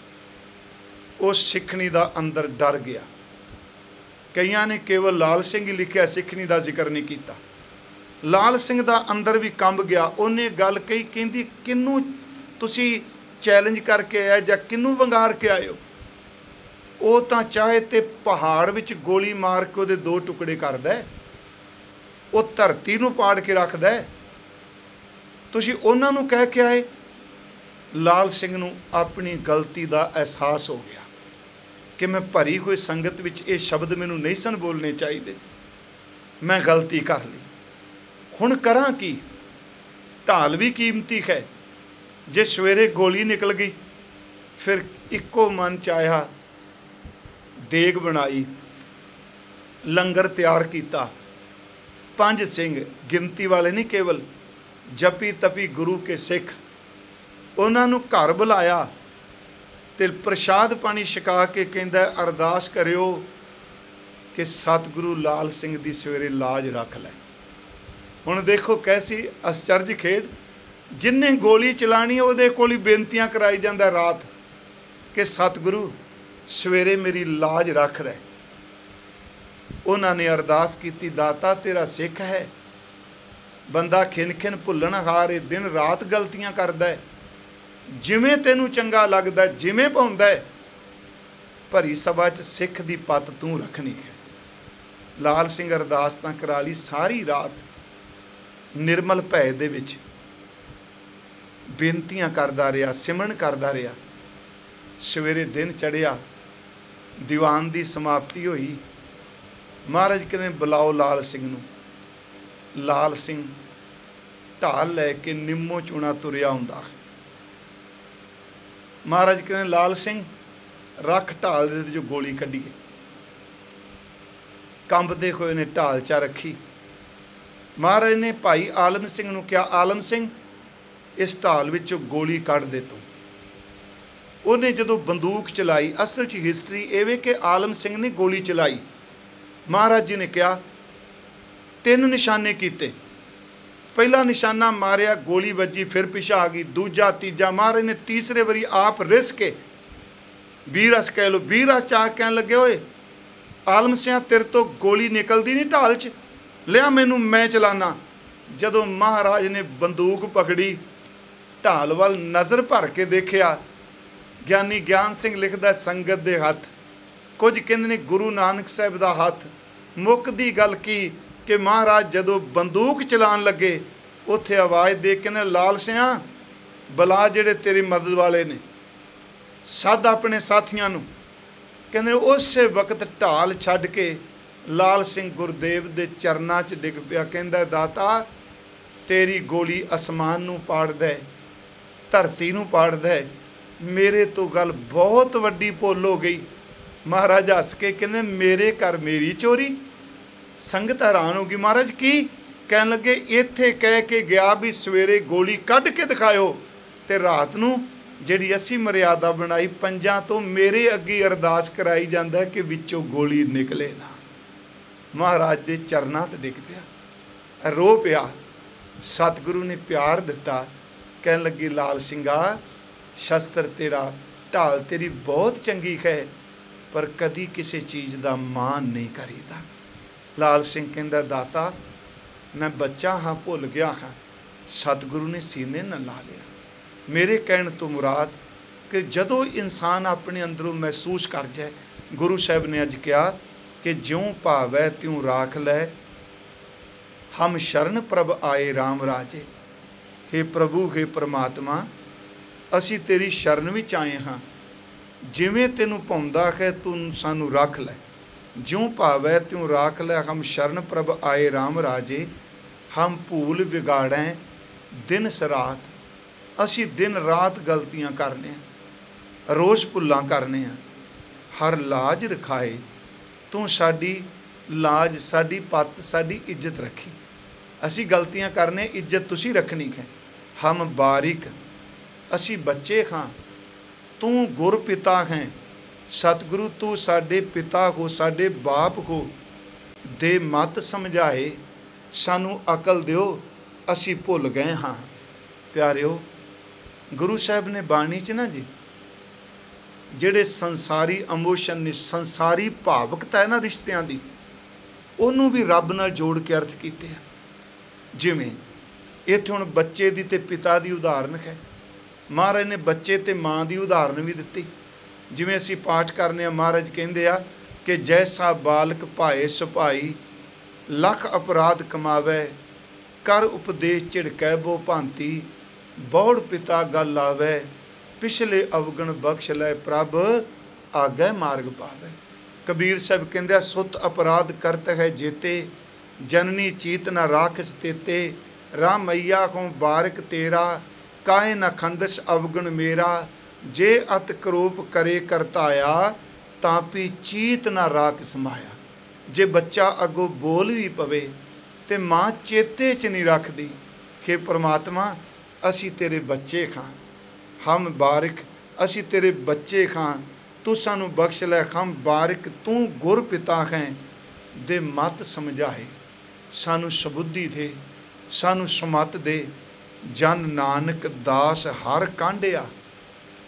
S1: उस सिखनी दा अंदर डर गया। कईयां ने केवल लाल सिंह ही लिखिया, सिखनी दा जिक्र नहीं किया। लाल सिंह दा अंदर भी कंब गया। उन्हें गल कही, कहंदी किनू तुसीं चैलेंज करके आए जां किनू वंगार के आए हो? वो तो चाहे तो पहाड़ विच गोली मार के उहदे दो टुकड़े करदा है, वो धरती नूं पाड़ के रखदा है, तुसीं उन्हां नूं कह के आए। लाल सिंह नूं अपनी गलती का एहसास हो गया कि मैं भरी हुई संगत विच ये शब्द मैनूं नहीं सन बोलने चाहिए, मैं गलती कर ली, हुण करां की? ढाल भी कीमती है, जे सवेरे गोली निकल गई। फिर इक्को मन चाया, देग बनाई, लंगर तैयार किया। 5 सिंह गिनती वाले नहीं, केवल जपी तपी गुरु के सिख, उन्होंने घर बुलाया ते प्रसाद पानी छका के कहंदा अरदास करियो कि सतगुरु लाल सिंह दी सवेरे लाज रख लै। हुण देखो कैसी आश्चर्य खेड, जिन्हें गोली चलानी उहदे कोल ही बेनतियां कराई जांदा रात कि सतगुरु सवेरे मेरी लाज रख रहे। उन्होंने अरदास की, दाता तेरा सिख है, बंदा खिन खिन भुलण हार, दिन रात गलतियां करदा है, जिमें तेनू चंगा लगदा है, जिमें पाउंदा है, भरी सभा च सिख दी पत तू रखनी है। लाल सिंह अरदास तां करा ली, सारी रात निर्मल भय दे विच बेनतियां करदा रहा, सिमरन करदा रहा। सवेरे दिन चढ़िया, दीवान की समाप्ति हुई। महाराज कहते बुलाओ लाल सिंह नूं। लाल सिंह ढाल लैके निम्मो चूना तुरिया हुंदा। महाराज कहते लाल सिंह रख ढाल दे जो गोली कढीए। कंबदे होए ने ढाल चा रखी। महाराज ने भाई आलम सिंह नूं कहा, आलम सिंह इस ढाल विचों गोली कढ़ दे तूं। उन्हें जदों बंदूक चलाई, असल च हिस्टरी इवें कि आलम सिंह ने गोली चलाई, महाराज जी ने कहा 3 निशाने कीते, पहला निशाना मारिया, गोली वजी, फिर पिछा आ गई, दूजा तीजा, महाराज ने तीसरे बारी आप रिस के बीरस कह लो, बीरस चाह कहन लगे होए आलम सिंह तेरे तो गोली निकलती नहीं ढाल च, लिया मैनू मैं चलाना। जदों महाराज ने बंदूक पकड़ी, ढाल वाल नज़र भर के देखिया, ਗਿਆਨੀ ਗਿਆਨ ਸਿੰਘ ਲਿਖਦਾ ਸੰਗਤ ਦੇ ਹੱਥ, ਕੁਝ ਕਹਿੰਦੇ ਨੇ ਗੁਰੂ ਨਾਨਕ ਸਾਹਿਬ ਦਾ ਹੱਥ। ਮੁੱਕਦੀ ਗੱਲ ਕੀ ਕਿ ਮਹਾਰਾਜ ਜਦੋਂ ਬੰਦੂਕ ਚਲਾਉਣ ਲੱਗੇ, ਉੱਥੇ ਆਵਾਜ਼ ਦੇ ਕਹਿੰਦੇ ਲਾਲ ਸਿਆਂ ਬਲਾ ਜਿਹੜੇ ਤੇਰੀ ਮਦਦ ਵਾਲੇ ਨੇ, ਸੱਦ ਆਪਣੇ ਸਾਥੀਆਂ ਨੂੰ। ਕਹਿੰਦੇ ਉਸੇ ਵਕਤ ਢਾਲ ਛੱਡ ਕੇ ਲਾਲ ਸਿੰਘ ਗੁਰਦੇਵ ਦੇ ਚਰਨਾਂ 'ਚ ਡਿੱਗ ਪਿਆ, ਕਹਿੰਦਾ ਦਾਤਾ ਤੇਰੀ ਗੋਲੀ ਅਸਮਾਨ ਨੂੰ ਪਾੜਦਾ ਹੈ, ਧਰਤੀ ਨੂੰ ਪਾੜਦਾ ਹੈ, मेरे तो गल बहुत वड्डी भुल हो गई। महाराज हस के कहते मेरे घर मेरी चोरी। संगत हैरान हो गई, महाराज की कहन लगे, इत्थे कह के गया भी सवेरे गोली कढ़ के दिखाओ, ते रात नूं जिहड़ी असीं मर्यादा बनाई 5 तो मेरे अगे अरदास कराई जांदा कि विचों गोली निकले ना। महाराज दे चरनां ते डिग पिया, रो पिया। सतगुरु ने प्यार दिता, कहन लगी लाल सिंघा शस्त्र तेरा, ढाल तेरी बहुत चंगी है, पर कदी किसी चीज़ का मान नहीं करीदा। लाल सिंह कहंदा दाता मैं बच्चा हाँ, भुल गया हाँ। सतगुरु ने सीने न ला लिया। मेरे कहण तो मुराद कि जदों इंसान अपने अंदरों महसूस कर जाए, गुरु साहब ने अज कहा कि ज्यों भावै त्यों राख लै, हम शरण प्रभ आए राम राजे। हे प्रभु, हे परमात्मा, असी तेरी शरण विच आए हाँ, जिवें तेनू पाउंदा है तू सानू रख लै, ज्यों भावै त्यों राख लै, हम शरण प्रभ आए राम राजे। हम भूल विगाड़ें दिन सरात, असी दिन रात गलतियां करने, रोज़ भुल्लां करने, हर लाज रखाए तू साडी लाज, साडी पत, साडी इज्जत रखी। असी गलतियां करने, इज्जत तुसी रखनी है। हम बारिक, असी बच्चे हाँ, तू गुर पिता हैं। सतगुरु तू साडे पिता हो, साडे बाप हो, दे मत समझाए, सानू अकल दिओ, असी भुल गए हाँ। प्यारिओ, गुरु साहब ने बाणी च ना जी ਜਿਹੜੇ संसारी इमोशन ने, संसारी भावुकता है ना रिश्तियां दी, ਉਹਨੂੰ भी रब नाल जोड़ के अर्थ कीते हैं। जिवें इत्थे हुण बच्चे दी ते पिता दी उदाहरण है, महाराज ने बच्चे ते माँ की उदाहरण भी दी। जिवें असीं पाठ करने, महाराज कहंदे आ कि जैसा बालक भाए सुभाई, लख अपराध कमावै, कर उपदेश झिड़कै बो भांति, बौड़ पिता गल आवै, पिछले अवगण बख्श लै, प्रभ आगै मार्ग पावै। कबीर साहब कहंदे सुत अपराध करत है जेते, जननी चीत न राखस तेते, राम मैया हों बारिक तेरा, काहे न खंडस अवगण मेरा, जे अत करोप करे करताया, तापी चीत न राख समाया। जे बच्चा अगों बोल भी पवे ते माँ चेते च नहीं रखदी, हे परमात्मा असी तेरे बच्चे खां, हम बारिक, असी तेरे बच्चे खां, तू सानू बख्श लै, हम बारिक, तू गुर पिता हैं, दे मत समझाए, सानू सबुद्धि दे, सानू समत दे, जन नानक दास हर कांढिया।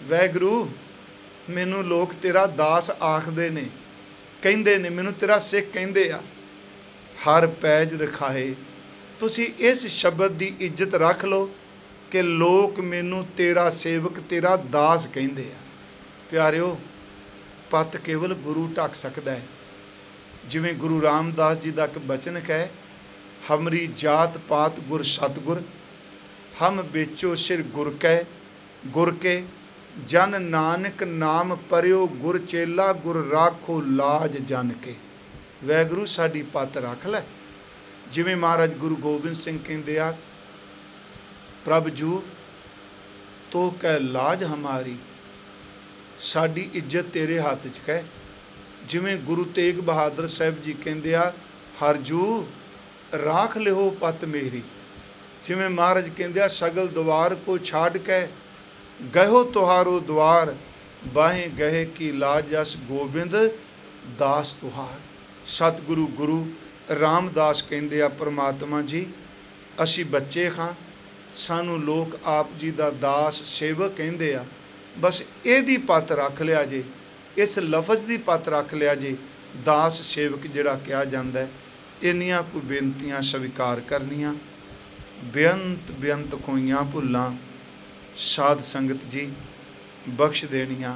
S1: वैगुरू मैनू लोग तेरा दास आखदे ने, कहंदे ने, मैनू तेरा सिख कहंदे आ। हर पैज रखाए, तुसी इस शब्द की इज्जत रख लो कि लोग मैनू तेरा सेवक, तेरा दास कहंदे आ। प्यारिओ, पत केवल गुरु ढक सकदा है। जिवें गुरु रामदास जी का एक बचन है, हमरी जात पात गुर सतगुर, हम बेचो सिर गुर के, जन नानक नाम परियो गुर चेला, गुर राखो लाज जन के। वैगुरू साडी पत रख लै। जिवें महाराज गुरु गोबिंद सिंह कहंदे आ, प्रभ जू तो कह लाज हमारी, साडी इज्जत तेरे हाथ च है। जिवें गुरु तेग बहादुर साहब जी कहंदे आ, हरजू राख लिहो पत मेरी, जिवें महाराज कहंदे आ सगल द्वार को छाड़ के गहो तुहारो द्वार बाहें गहे की लाज जस गोबिंद दास तुहार। सतगुरु गुरु रामदास कहंदे आ परमात्मा जी असी बच्चे खां सानू लोग आप जी दा दास सेवक कहंदे आ, बस इहदी पत रख लिया जे, इस लफज की पत रख लिया जे, दास सेवक जिहड़ा कहा जांदा है। इन्नियां कोई बेनतियां स्वीकार करनियां, बेअंत बेअंत खोइयां भुल्लां साध संगत जी बख्श देनियां।